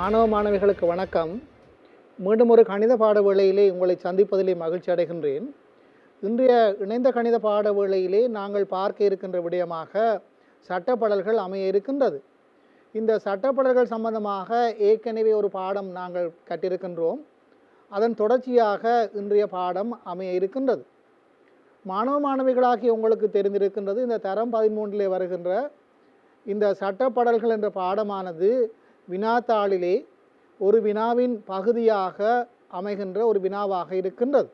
மாணவ மாணவிகளுக்கு வணக்கம். மீண்டும் ஒரு கணித பாட வேளையிலே உங்களை சந்திப்பதிலே மகிழ்ச்சி அடைகின்றேன். இன்றைய இணைந்த கணித பாட வேளையிலே நாங்கள் பார்க்க இருக்கின்ற விடயமாக சட்டப்படல்கள் அமைய இருக்கின்றது. இந்த சட்டப்படல்கள் சம்பந்தமாக ஏற்கனவே ஒரு பாடம் நாங்கள் கற்றிருக்கின்றோம். அதன் தொடர்ச்சியாக இன்றைய பாடம் அமைய இருக்கின்றது. மாணவ மாணவிகளாகிய உங்களுக்கு தெரிந்திருக்கின்றது, இந்த தரம் 13 வருகின்ற இந்த சட்டப்படல்கள் என்ற பாடமானது வினாத்தாளிலே ஒரு வினாவின் பகுதியாக அமைகின்ற ஒரு வினாவாக இருக்கின்றது.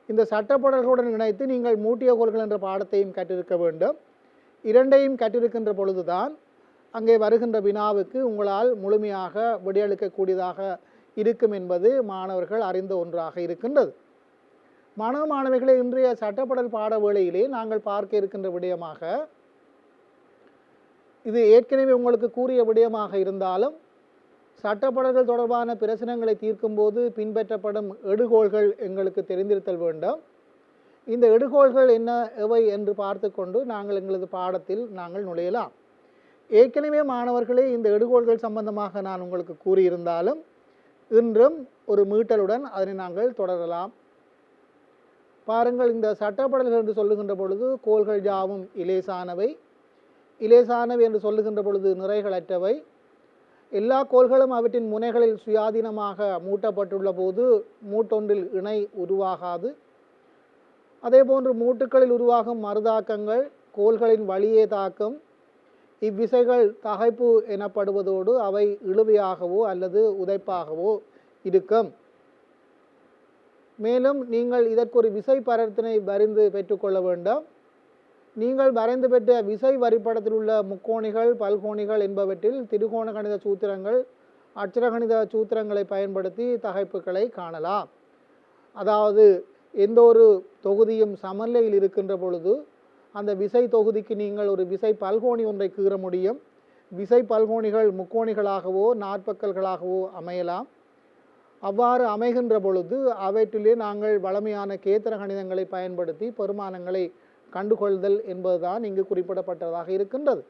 இந்த சட்டப்படல்களுடன் இணைத்து நீங்கள் மூட்டிய கோள்கள் என்ற பாடத்தையும் கற்றிருக்க வேண்டும். இரண்டையும் கற்றிருக்கின்ற பொழுதுதான் அங்கே வருகின்ற வினாவுக்கு உங்களால் முழுமையாக விடையளிக்கக்கூடியதாக இருக்கும் என்பது மாணவர்கள் அறிந்த ஒன்றாக இருக்கின்றது. மாணவ மாணவிகளை இன்றைய சட்டப்படல் பாட வேளையிலே நாங்கள் பார்க்க இருக்கின்ற விடயமாக, இது ஏற்கனவே உங்களுக்கு கூறிய விடயமாக இருந்தாலும் சட்டப்படல்கள் தொடர்பான பிரச்சனைகளை தீர்க்கும் போது பின்பற்றப்படும் எடுகோள்கள் எங்களுக்கு தெரிந்திருத்தல் வேண்டும். இந்த எடுகோள்கள் என்ன எவை என்று பார்த்து கொண்டு நாங்கள் எங்களது பாடத்தில் நாங்கள் நுழையலாம். ஏற்கனவே மாணவர்களே இந்த எடுகோள்கள் சம்பந்தமாக நான் உங்களுக்கு கூறியிருந்தாலும் இன்றும் ஒரு மீட்டலுடன் அதனை நாங்கள் தொடரலாம். பாருங்கள், இந்த சட்டப்படல்கள் என்று சொல்லுகின்ற பொழுது கோள்கள் யாவும் இலேசானவை. இலேசானவை என்று சொல்லுகின்ற பொழுது நிறைகளற்றவை. எல்லா கோள்களும் அவற்றின் முனைகளில் சுயாதீனமாக மூட்டப்பட்டுள்ள போது மூட்டொன்றில் இணை உருவாகாது. அதேபோன்று மூட்டுக்களில் உருவாகும் மறுதாக்கங்கள் கோள்களின் வழியே தாக்கும். இவ்விசைகள் தகைப்பு எனப்படுவதோடு அவை இழுவையாகவோ அல்லது உதைப்பாகவோ இருக்கும். மேலும் நீங்கள் இதற்கு ஒரு விசை பரத்தினை வரைந்து பெற்றுக்கொள்ள வேண்டும். நீங்கள் வரைந்து பெற்ற விசை வரைபடத்தில் உள்ள முக்கோணிகள், பல்கோணிகள் என்பவற்றில் திரிகோண கணித சூத்திரங்கள், அட்சரகணித சூத்திரங்களை பயன்படுத்தி தகைப்புகளை காணலாம். அதாவது எந்த ஒரு தொகுதியும் சமநிலையில் இருக்கின்ற பொழுது அந்த விசை தொகுதிக்கு நீங்கள் ஒரு விசை பல்கோணி ஒன்றை கீற முடியும். விசை பல்கோணிகள் முக்கோணிகளாகவோ நாற்பக்கல்களாகவோ அமையலாம். அவ்வாறு அமைகின்ற பொழுது அவற்றிலே நாங்கள் வளமையான கேத்திர கணிதங்களை பயன்படுத்தி பெருமானங்களை கண்டுகொள்தல் என்பதுதான் இங்கு குறிப்பிடப்பட்டதாக இருக்கின்றது.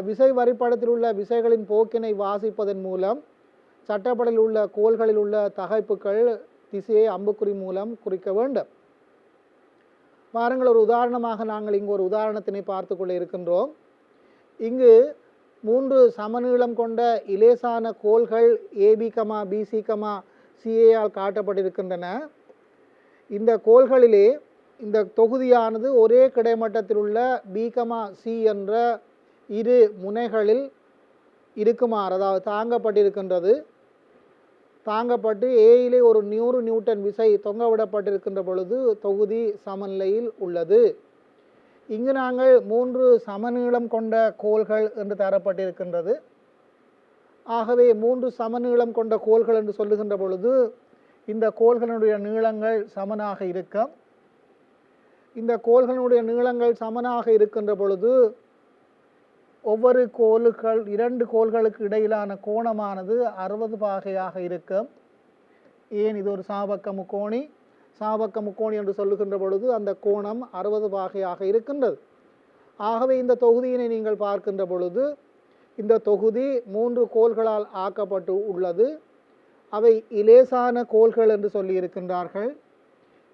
விசை வரைபடத்தில் உள்ள விசைகளின் போக்கினை வாசிப்பதன் மூலம் சட்டப்படலில் உள்ள கோள்களில் உள்ள தகைப்புகள் திசையை அம்புக்குறி மூலம் குறிக்க வேண்டும். பாருங்கள், ஒரு உதாரணமாக நாங்கள் இங்கு ஒரு உதாரணத்தினை பார்த்து கொள்ள இருக்கின்றோம். இங்கு 3 சமநீளம் கொண்ட இலேசான கோள்கள் ஏபி, பிசி, சிஏயால் காட்டப்பட்டிருக்கின்றன. இந்த கோள்களிலே இந்த தொகுதியானது ஒரே கிடைமட்டத்தில் உள்ள பி, சி என்ற இரு முனைகளில் இருக்குமாறு, அதாவது தாங்கப்பட்டிருக்கின்றது. தாங்கப்பட்டு ஏயிலே ஒரு 100 நியூட்டன் விசை தொங்கவிடப்பட்டிருக்கின்ற பொழுது தொகுதி சமநிலையில் உள்ளது. இங்கு நாங்கள் 3 சமநீளம் கொண்ட கோள்கள் என்று தரப்பட்டிருக்கின்றது. ஆகவே 3 சமநீளம் கொண்ட கோள்கள் என்று சொல்லுகின்ற பொழுது இந்த கோள்களுடைய நீளங்கள் சமனாக இருக்கும். இந்த கோள்களுடைய நீளங்கள் சமனாக இருக்கின்ற பொழுது ஒவ்வொரு கோள்கள் 2 கோள்களுக்கு இடையிலான கோணமானது 60 பாகையாக இருக்கும். ஏன், இது ஒரு சாபக்க முக்கோணி. சாபக்க முக்கோணி என்று சொல்லுகின்ற பொழுது அந்த கோணம் 60 பாகையாக இருக்கின்றது. ஆகவே இந்த தொகுதியினை நீங்கள் பார்க்கின்ற பொழுது இந்த தொகுதி 3 கோள்களால் ஆக்கப்பட்டு உள்ளது. அவை இலேசான கோள்கள் என்று சொல்லி இருக்கின்றார்கள்.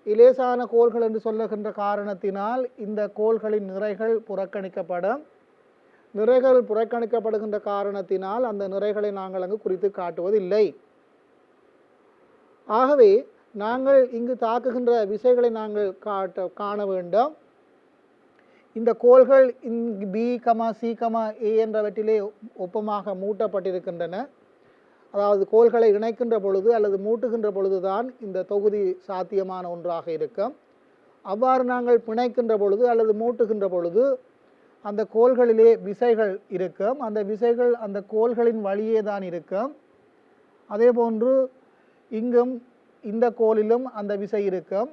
இலேசான கோள்கள் என்று சொல்லுகின்ற காரணத்தினால் இந்த கோள்களின் நிறைகள் புறக்கணிக்கப்படும். நிறைகள் புறக்கணிக்கப்படுகின்ற காரணத்தினால் அந்த நிறைகளை நாங்கள் அங்கு குறித்து காட்டுவதில்லை. ஆகவே நாங்கள் இங்கு தாக்குகின்ற விசைகளை நாங்கள் காண வேண்டும். இந்த கோள்கள் பி, சி, ஏ என்றவற்றிலே ஒப்பமாக மூட்டப்பட்டிருக்கின்றன. அதாவது கோள்களை இணைக்கின்ற பொழுது அல்லது மூட்டுகின்ற பொழுதுதான் இந்த தொகுதி சாத்தியமான ஒன்றாக இருக்கும். அவ்வாறு நாங்கள் பிணைக்கின்ற பொழுது அல்லது மூட்டுகின்ற பொழுது அந்த கோள்களிலே விசைகள் இருக்கும். அந்த விசைகள் அந்த கோள்களின் வழியே தான் இருக்கும். அதே போன்று இங்கும் இந்த கோளிலும் அந்த விசை இருக்கும்.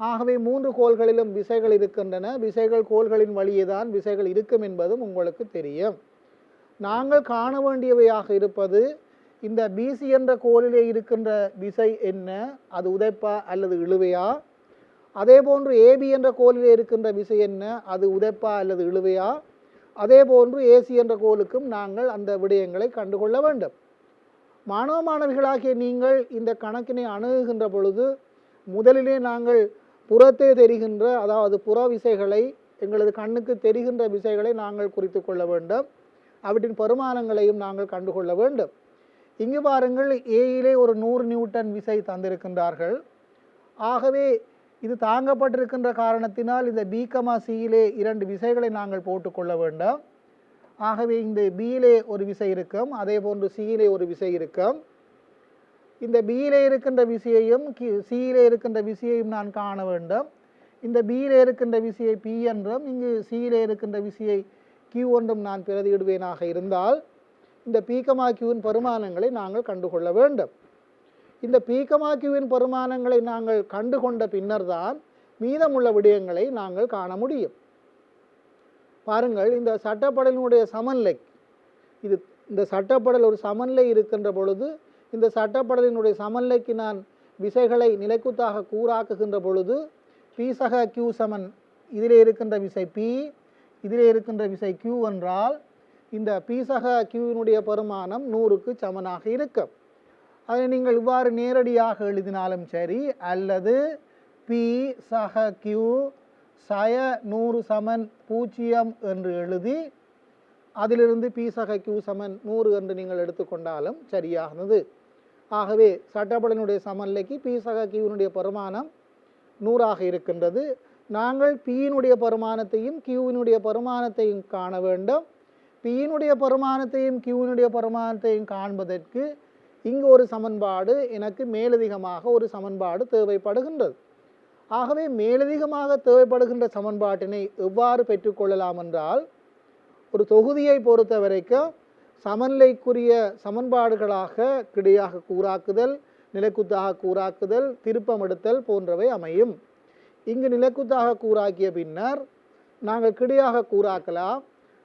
ஆகவே 3 கோள்களிலும் விசைகள் இருக்கின்றன. விசைகள் கோள்களின் வழியே தான் விசைகள் இருக்கும் என்பதும் உங்களுக்கு தெரியும். நாங்கள் காண வேண்டியவையாக இருப்பது இந்த பிசி என்ற கோளிலே இருக்கின்ற விசை என்ன, அது உதைப்பா அல்லது இழுவையா? அதே போன்று ஏபி என்ற கோளிலே இருக்கின்ற விசை என்ன, அது உதைப்பா அல்லது இழுவையா? அதே போன்று ஏசி என்ற கோலுக்கும் நாங்கள் அந்த விடயங்களை கண்டுகொள்ள வேண்டும். மாணவ மாணவிகளாகிய நீங்கள் இந்த கணக்கினை அணுகுகின்ற பொழுது முதலிலே நாங்கள் புறத்தே தெரிகின்ற, அதாவது புற விசைகளை, எங்களது கண்ணுக்கு தெரிகின்ற விசைகளை நாங்கள் குறித்து கொள்ள வேண்டும். அவற்றின் பெருமானங்களையும் நாங்கள் கண்டுகொள்ள வேண்டும். இங்கு பாருங்கள், ஏயிலே ஒரு 100 நியூட்டன் விசை தந்திருக்கின்றார்கள். ஆகவே இது தாங்கப்பட்டிருக்கின்ற காரணத்தினால் இந்த பி கமா சியிலே 2 விசைகளை நாங்கள் போட்டுக்கொள்ள வேண்டும். ஆகவே இந்த பியிலே ஒரு விசை இருக்கும், அதே போன்று சியிலே ஒரு விசை இருக்கும். இந்த பியிலே இருக்கின்ற விசையையும் சியிலே இருக்கின்ற விசையையும் நான் காண வேண்டும். இந்த பியிலே இருக்கின்ற விசையை பி என்றும், இங்கு சியிலே இருக்கின்ற விசையை கியூ என்றும் நான் பிரதியிடுவேனாக இருந்தால் இந்த பி கமா கியூவின் பெருமானங்களை நாங்கள் கண்டுகொள்ள வேண்டும். இந்த பி கமா கியூவின் பெருமானங்களை நாங்கள் கண்டுகொண்ட பின்னர் தான் மீதமுள்ள விடயங்களை நாங்கள் காண முடியும். பாருங்கள், இந்த சட்டப்படலினுடைய சமநிலை, இந்த சட்டப்படல் ஒரு சமநிலை இருக்கின்ற பொழுது இந்த சட்டப்படலினுடைய சமநிலைக்கு நான் விசைகளை நிலைக்குத்தாக கூறாக்குகின்ற பொழுது பி சக கியூ சமன், இதிலே இருக்கின்ற விசை பி, இதிலே இருக்கின்ற விசை கியூ என்றால் இந்த பி சக கியூவினுடைய பெருமானம் 100க்கு சமனாக இருக்கும். அதை நீங்கள் இவ்வாறு நேரடியாக எழுதினாலும் சரி, அல்லது பி சக கியூ சய 100 சமன் 0 என்று எழுதி அதிலிருந்து பி சக கியூ சமன் 100 என்று நீங்கள் எடுத்துக்கொண்டாலும் சரியானது. ஆகவே சட்டப்படலினுடைய சமநிலைக்கு பி சக கியூவினுடைய பெருமானம் 100ஆக இருக்கின்றது. நாங்கள் பியினுடைய பெருமானத்தையும் கியூவினுடைய பெருமானத்தையும் காண வேண்டும். பியினுடைய பெருமானத்தையும் கியூவினுடைய பெருமானத்தையும் காண்பதற்கு இங்கு ஒரு சமன்பாடு, எனக்கு மேலதிகமாக ஒரு சமன்பாடு தேவைப்படுகின்றது. ஆகவே மேலதிகமாக தேவைப்படுகின்ற சமன்பாட்டினை எவ்வாறு பெற்றுக்கொள்ளலாம் என்றால், ஒரு தொகுதியை பொறுத்த வரைக்கும் சமநிலைக்குரிய சமன்பாடுகளாக கிடையாக கூறாக்குதல், நிலைக்குத்தாக கூறாக்குதல், திருப்பம் எடுத்தல் போன்றவை அமையும். இங்கு நிலைக்குத்தாக கூறாக்கிய பின்னர் நாங்கள் கிடையாக கூறாக்கலாம்.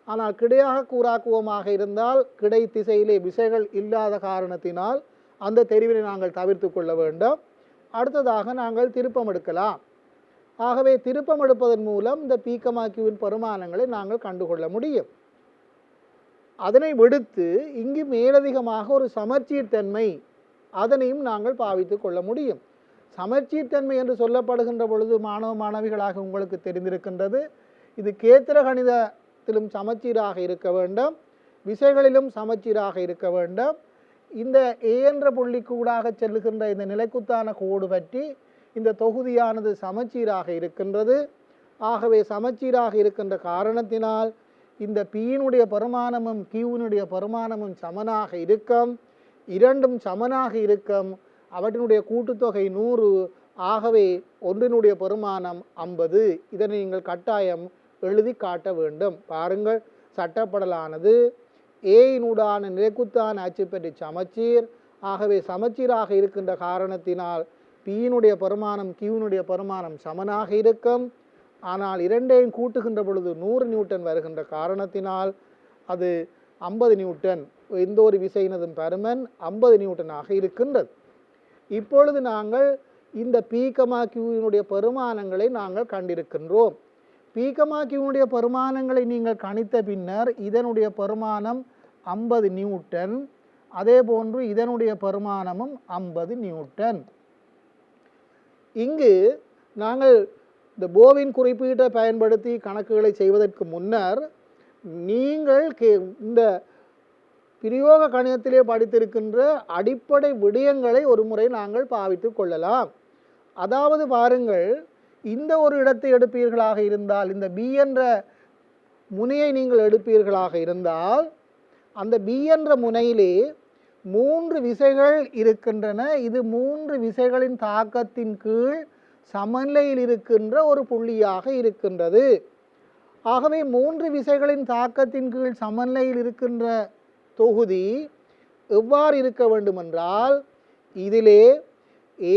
ஆனால் கிடையாக கூறாக்குவோமாக இருந்தால் கிடை திசையிலே விசைகள் இல்லாத காரணத்தினால் அந்த தெரிவினை நாங்கள் தவிர்த்து கொள்ள வேண்டும். அடுத்ததாக நாங்கள் திருப்பம் எடுக்கலாம். ஆகவே திருப்பம் எடுப்பதன் மூலம் இந்த பி கமா கியூவின் பெருமானங்களை நாங்கள் கண்டுகொள்ள முடியும். அதனை விடுத்து இங்கு மேலதிகமாக ஒரு சமச்சீர்த்தன்மை, அதனையும் நாங்கள் பாவித்து கொள்ள முடியும். சமச்சீர்த்தன்மை என்று சொல்லப்படுகின்ற பொழுது மாணவ மாணவிகளாக உங்களுக்கு தெரிந்திருக்கின்றது, இது கேத்திர கணிதத்திலும் சமச்சீராக இருக்க வேண்டும், விசைகளிலும் சமச்சீராக இருக்க வேண்டும். இந்த ஏ என்ற புள்ளிக்கு ஊடாக செல்லுகின்ற இந்த நிலைக்குத்தான கோடு பற்றி இந்த தொகுதியானது சமச்சீராக இருக்கின்றது. ஆகவே சமச்சீராக இருக்கின்ற காரணத்தினால் இந்த பியினுடைய பெருமானமும் கியூவினுடைய பெருமானமும் சமனாக இருக்கும். இரண்டும் சமனாக இருக்கும். அவற்றினுடைய கூட்டுத்தொகை 100. ஆகவே ஒன்றினுடைய பெருமானம் 50. இதனை நீங்கள் கட்டாயம் எழுதி காட்ட வேண்டும். பாருங்கள், சட்டப்படலானது ஏயினூடான நிலைக்குத்தான அச்சு பற்றி சமச்சீர். ஆகவே சமச்சீராக இருக்கின்ற காரணத்தினால் பியினுடைய பெருமானம் கியூவினுடைய பெருமானம் சமனாக இருக்கும். ஆனால் இரண்டையும் கூட்டுகின்ற பொழுது 100 நியூட்டன் வருகின்ற காரணத்தினால் அது 50 நியூட்டன், எந்த ஒரு விசையினதும் பருமன் 50 நியூட்டனாக இருக்கின்றது. இப்பொழுது நாங்கள் இந்த பி கமா கியூவினுடைய பெருமானங்களை நாங்கள் கண்டிருக்கின்றோம். பி கமா கியூவினுடைய பெருமானங்களை நீங்கள் கணித்த பின்னர் இதனுடைய பெருமானம் 50 நியூட்டன், அதே போன்று இதனுடைய பெருமானமும் 50 நியூட்டன். இங்கு நாங்கள் இந்த போவின் குறிப்பீட்டை பயன்படுத்தி கணக்குகளை செய்வதற்கு முன்னர் நீங்கள் இந்த பிரயோக கணிதத்திலே படித்திருக்கின்ற அடிப்படை விடயங்களை ஒரு முறை நாங்கள் பாவித்து கொள்ளலாம். அதாவது பாருங்கள், இந்த ஒரு இடத்தை எடுப்பீர்களாக இருந்தால், இந்த பி என்ற முனையை நீங்கள் எடுப்பீர்களாக இருந்தால், அந்த பி என்ற முனையிலே 3 விசைகள் இருக்கின்றன. இது 3 விசைகளின் தாக்கத்தின் கீழ் சமநிலையில் இருக்கின்ற ஒரு புள்ளியாக இருக்கின்றது. ஆகவே 3 விசைகளின் தாக்கத்தின் கீழ் சமநிலையில் இருக்கின்ற தொகுதி எவ்வாறு இருக்க வேண்டுமென்றால், இதிலே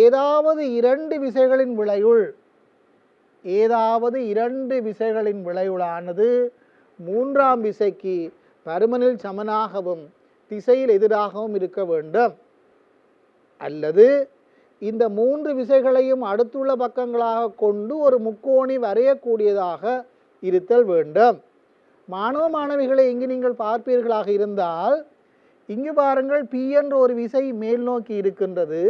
ஏதாவது 2 விசைகளின் விளைவுள், ஏதாவது 2 விசைகளின் விளைவுளானது 3ஆம் விசைக்கு பருமனில் சமனாகவும் திசையில் எதிராகவும் இருக்க வேண்டும். அல்லது இந்த 3 விசைகளையும் அடுத்துள்ள பக்கங்களாக கொண்டு ஒரு முக்கோணி வரையக்கூடியதாக இருத்தல் வேண்டும். மாணவ மாணவிகளை இங்கு நீங்கள் பார்ப்பீர்களாக இருந்தால் இங்கு பாருங்கள் P என்ற ஒரு விசை மேல் நோக்கி இருக்கின்றது.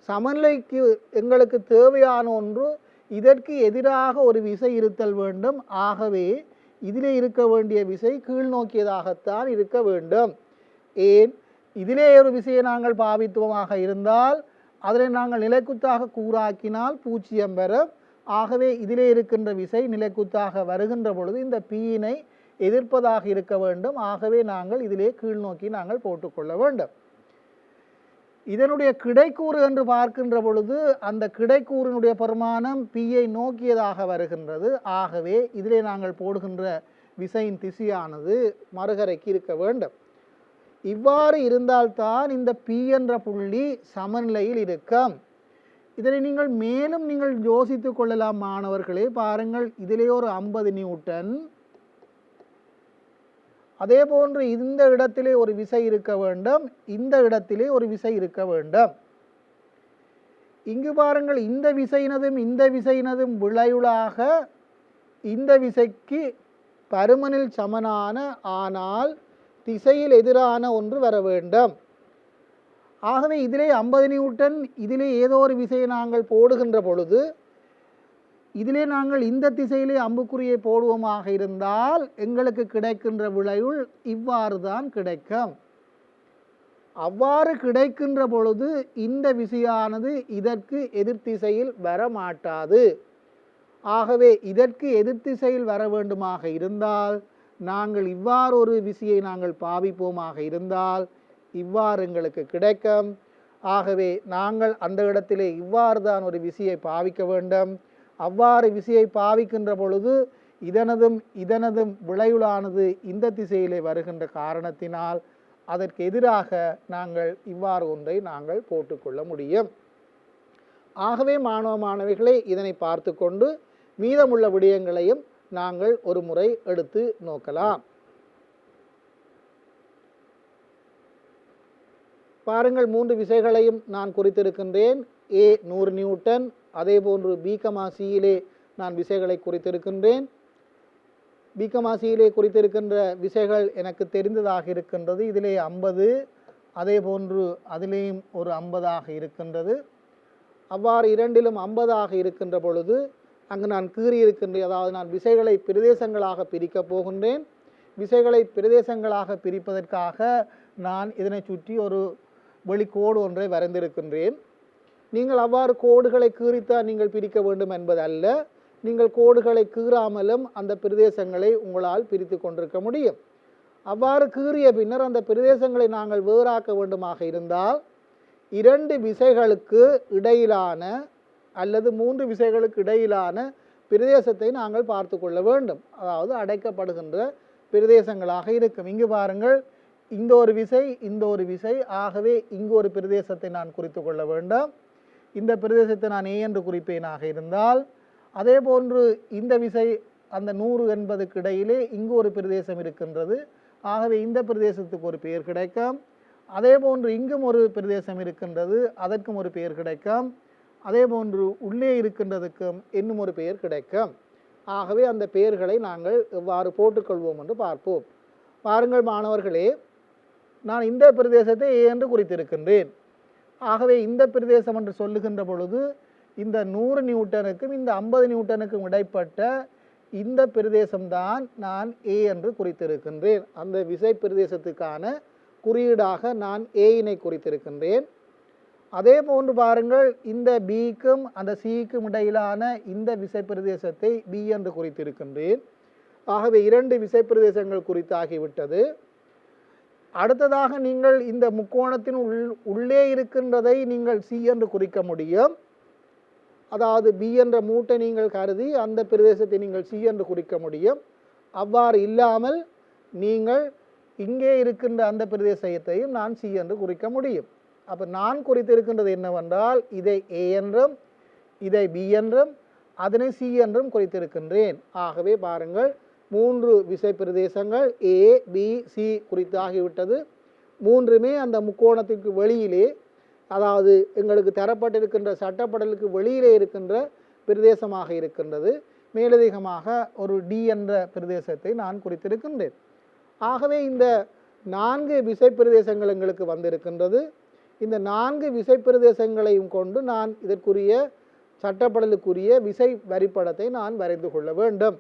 சமநிலைக்கு எங்களுக்கு தேவையான ஒன்று இதற்கு எதிராக ஒரு விசை இருத்தல் வேண்டும். ஆகவே இதிலே இருக்க வேண்டிய விசை கீழ் நோக்கியதாகத்தான் இருக்க வேண்டும். ஏன் இதிலே ஒரு விசையை நாங்கள் பாவித்துவமாக இருந்தால் அதனை நாங்கள் நிலைக்குத்தாக கூறாக்கினால் 0 பெறும். ஆகவே இதிலே இருக்கின்ற விசை நிலைக்குத்தாக வருகின்ற பொழுது இந்த Pயினை எதிர்ப்பதாக இருக்க வேண்டும். ஆகவே நாங்கள் இதிலே கீழ் நோக்கி நாங்கள் போட்டுக்கொள்ள வேண்டும். இதனுடைய கிடைக்கூறு என்று பார்க்கின்ற பொழுது அந்த கிடைக்கூறினுடைய பெருமானம் Pயை நோக்கியதாக வருகின்றது. ஆகவே இதிலே நாங்கள் போடுகின்ற விசையின் திசையானது மறுகரைக்கு இருக்க வேண்டும். இவ்வாறு இருந்தால்தான் இந்த P என்ற புள்ளி சமநிலையில் இருக்கும். இதனை நீங்கள் மேலும் நீங்கள் யோசித்து கொள்ளலாம் மாணவர்களே. பாருங்கள், இதிலே ஒரு 50 நியூட்டன், அதே போன்று இந்த இடத்திலே ஒரு விசை இருக்க வேண்டும், இந்த இடத்திலே ஒரு விசை இருக்க வேண்டும். இங்கு பாருங்கள், இந்த விசையினதும் விளைவுளாக இந்த விசைக்கு பருமனில் சமனான ஆனால் திசையில் எதிரான ஒன்று வர வேண்டும். ஆகவே இதிலே 50 நியூட்டன், இதிலே ஏதோ ஒரு விசையை நாங்கள் போடுகின்ற பொழுது இதிலே நாங்கள் இந்த திசையிலே அம்புக்குறியை போடுவோமாக இருந்தால் எங்களுக்கு கிடைக்கின்ற விளைவு இவ்வாறு தான் கிடைக்கும். அவ்வாறு கிடைக்கின்ற பொழுது இந்த விசையானது இதற்கு எதிர் திசையில் வர மாட்டாது. ஆகவே இதற்கு எதிர் திசையில் வர வேண்டுமாக இருந்தால் நாங்கள் இவ்வாறு ஒரு விசையை நாங்கள் பாவிப்போமாக இருந்தால் இவ்வாறு எங்களுக்கு கிடைக்கும். ஆகவே நாங்கள் அந்த இடத்திலே இவ்வாறு தான் ஒரு விசையை பாவிக்க வேண்டும். அவ்வாறு விசையை பாவிக்கின்ற பொழுது இதனதும் விளைவுளானது இந்த திசையிலே வருகின்ற காரணத்தினால் அதற்கு எதிராக நாங்கள் இவ்வாறு ஒன்றை நாங்கள் போட்டுக்கொள்ள முடியும். ஆகவே மாணவ மாணவிகளை இதனை பார்த்து கொண்டு மீதமுள்ள விடயங்களையும் நாங்கள் ஒரு முறை எடுத்து நோக்கலாம். பாருங்கள், 3 விசைகளையும் நான் குறித்திருக்கின்றேன். A 100 நியூட்டன், அதே போன்று B,Cயிலே நான் விசைகளை குறித்திருக்கின்றேன். B,Cயிலே குறித்திருக்கின்ற விசைகள் எனக்கு தெரிந்ததாக இருக்கின்றது. இதிலே 50, அதே போன்று அதிலேயும் ஒரு 50 இருக்கின்றது. அவ்வாறு இரண்டிலும் 50 இருக்கின்ற பொழுது அங்கு நான் கீறியிருக்கின்றேன். அதாவது நான் விசைகளை பிரதேசங்களாக பிரிக்கப் போகின்றேன். விசைகளை பிரதேசங்களாக பிரிப்பதற்காக நான் இதனை சுற்றி ஒரு வெளிக்கோடு ஒன்றை வரைந்திருக்கின்றேன். நீங்கள் அவ்வாறு கோடுகளை கீறித்தான் நீங்கள் பிரிக்க வேண்டும் என்பதல்ல. நீங்கள் கோடுகளை கீறாமலும் அந்த பிரதேசங்களை உங்களால் பிரித்து கொண்டிருக்க முடியும். அவ்வாறு கீறிய பின்னர் அந்த பிரதேசங்களை நாங்கள் வேறாக்க வேண்டுமாக இருந்தால் 2 விசைகளுக்கு இடையிலான அல்லது 3 விசைகளுக்கு இடையிலான பிரதேசத்தை நாங்கள் பார்த்து கொள்ள வேண்டும். அதாவது அடைக்கப்படுகின்ற பிரதேசங்களாக இருக்கும். இங்கு பாருங்கள், இந்த ஒரு விசை, இந்த ஒரு விசை. ஆகவே இங்கு ஒரு பிரதேசத்தை நான் குறித்து கொள்ள வேண்டும். இந்த பிரதேசத்தை நான் A என்று குறிப்பேனாக இருந்தால், அதே போன்று இந்த விசை அந்த 100 என்பதுக்கு இடையிலே இங்கு ஒரு பிரதேசம் இருக்கின்றது. ஆகவே இந்த பிரதேசத்துக்கு ஒரு பெயர் கிடைக்கும். அதே போன்று இங்கும் ஒரு பிரதேசம் இருக்கின்றது, அதற்கும் ஒரு பெயர் கிடைக்கும். அதே போன்று உள்ளே இருக்கின்றதுக்கும் இன்னும் ஒரு பெயர் கிடைக்கும். ஆகவே அந்த பெயர்களை நாங்கள் எவ்வாறு போட்டுக்கொள்வோம் என்று பார்ப்போம். பாருங்கள் மாணவர்களே, நான் இந்த பிரதேசத்தை A என்று குறித்திருக்கின்றேன். ஆகவே இந்த பிரதேசம் என்று சொல்லுகின்ற பொழுது இந்த 100 நியூட்டனுக்கும் இந்த 50 நியூட்டனுக்கும் இடைப்பட்ட இந்த பிரதேசம்தான் நான் A என்று குறித்திருக்கின்றேன். அந்த விசை பிரதேசத்துக்கான குறியீடாக நான் Aயினை குறித்திருக்கின்றேன். அதே போன்று பாருங்கள், இந்த Bக்கும் அந்த Cக்கும் இடையிலான இந்த விசை பிரதேசத்தை B என்று குறித்திருக்கின்றேன். ஆகவே 2 விசை பிரதேசங்கள் குறித்தாகிவிட்டது. அடுத்ததாக நீங்கள் இந்த முக்கோணத்தின் உள்ளே இருக்கின்றதை நீங்கள் C என்று குறிக்க முடியும். அதாவது B என்ற மூட்டை நீங்கள் கருதி அந்த பிரதேசத்தை நீங்கள் C என்று குறிக்க முடியும். அவ்வாறு இல்லாமல் நீங்கள் இங்கே இருக்கின்ற அந்த பிரதேசத்தையும் நான் C என்று குறிக்க முடியும். அப்போ நான் குறித்திருக்கின்றது என்னவென்றால், இதை A என்றும் இதை B என்றும் அதனை C என்றும் குறித்திருக்கின்றேன். ஆகவே பாருங்கள், 3 விசை பிரதேசங்கள் A, B, C குறித்தாகிவிட்டது. 3மே அந்த முக்கோணத்திற்கு வெளியிலே, அதாவது எங்களுக்கு தரப்பட்டிருக்கின்ற சட்டப்படலுக்கு வெளியிலே இருக்கின்ற பிரதேசமாக இருக்கின்றது. மேலதிகமாக ஒரு டி என்ற பிரதேசத்தை நான் குறித்திருக்கின்றேன். ஆகவே இந்த 4 விசை பிரதேசங்கள் எங்களுக்கு வந்திருக்கின்றது. இந்த 4 விசை பிரதேசங்களையும் கொண்டு நான் இதற்குரிய சட்டப்படலுக்குரிய விசை வரிப்படத்தை நான் வரைந்து கொள்ள வேண்டும்.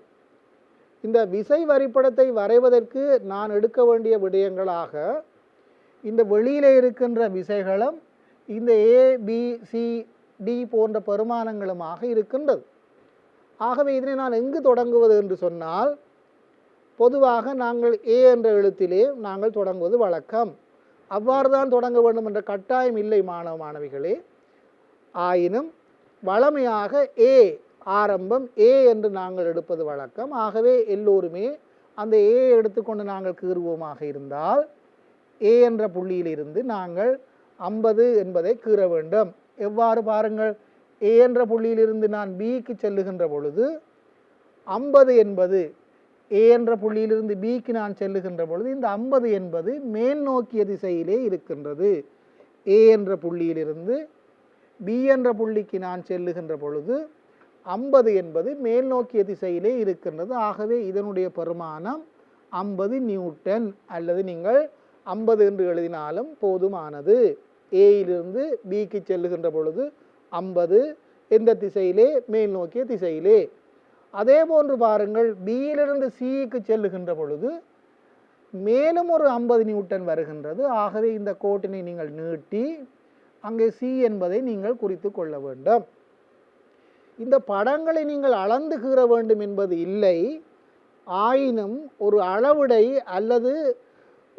இந்த விசை வரிப்படத்தை வரைவதற்கு நான் எடுக்க வேண்டிய விடயங்களாக இந்த வெளியிலே இருக்கின்ற விசைகளும் இந்த ஏ பி சி டி போன்ற பெருமானங்களுமாக இருக்கின்றது. ஆகவே இதனை நான் எங்கு தொடங்குவது என்று சொன்னால், பொதுவாக நாங்கள் ஏ என்ற எழுத்திலே நாங்கள் தொடங்குவது வழக்கம். அவ்வாறு தான் தொடங்க வேண்டும் என்ற கட்டாயம் இல்லை மாணவ மாணவிகளே. ஆயினும் வழமையாக ஏ ஆரம்பம் ஏ என்று நாங்கள் எடுப்பது வழக்கம். ஆகவே எல்லோருமே அந்த ஏ எடுத்துக்கொண்டு நாங்கள் கீறுவோமாக இருந்தால் ஏ என்ற புள்ளியிலிருந்து நாங்கள் 50 என்பதை கீற வேண்டும். எவ்வாறு பாருங்கள், ஏ என்ற புள்ளியிலிருந்து நான் பிக்கு செல்லுகின்ற பொழுது 50 என்பது ஏ என்ற புள்ளியிலிருந்து பிக்கு நான் செல்லுகின்ற பொழுது இந்த 50 என்பது மேல் நோக்கிய திசையிலே இருக்கின்றது. ஏ என்ற புள்ளியிலிருந்து பி என்ற புள்ளிக்கு நான் செல்லுகின்ற பொழுது 50 என்பது மேல் நோக்கிய திசையிலே இருக்கின்றது. ஆகவே இதனுடைய பெருமானம் 50 நியூட்டன், அல்லது நீங்கள் 50 என்று எழுதினாலும் போதுமானது. ஏயிலிருந்து பிக்கு செல்லுகின்ற பொழுது 50 எந்த திசையிலே? மேல் நோக்கிய திசையிலே. அதே போன்று பாருங்கள், பியிலிருந்து சிக்கு செல்லுகின்ற பொழுது மேலும் ஒரு 50 நியூட்டன் வருகின்றது. ஆகவே இந்த கோட்டினை நீங்கள் நீட்டி அங்கே சி என்பதை நீங்கள் குறித்து கொள்ள வேண்டும். இந்த படங்களை நீங்கள் அளந்து கீற வேண்டும் என்பது இல்லை. ஆயினும் ஒரு அளவுடை அல்லது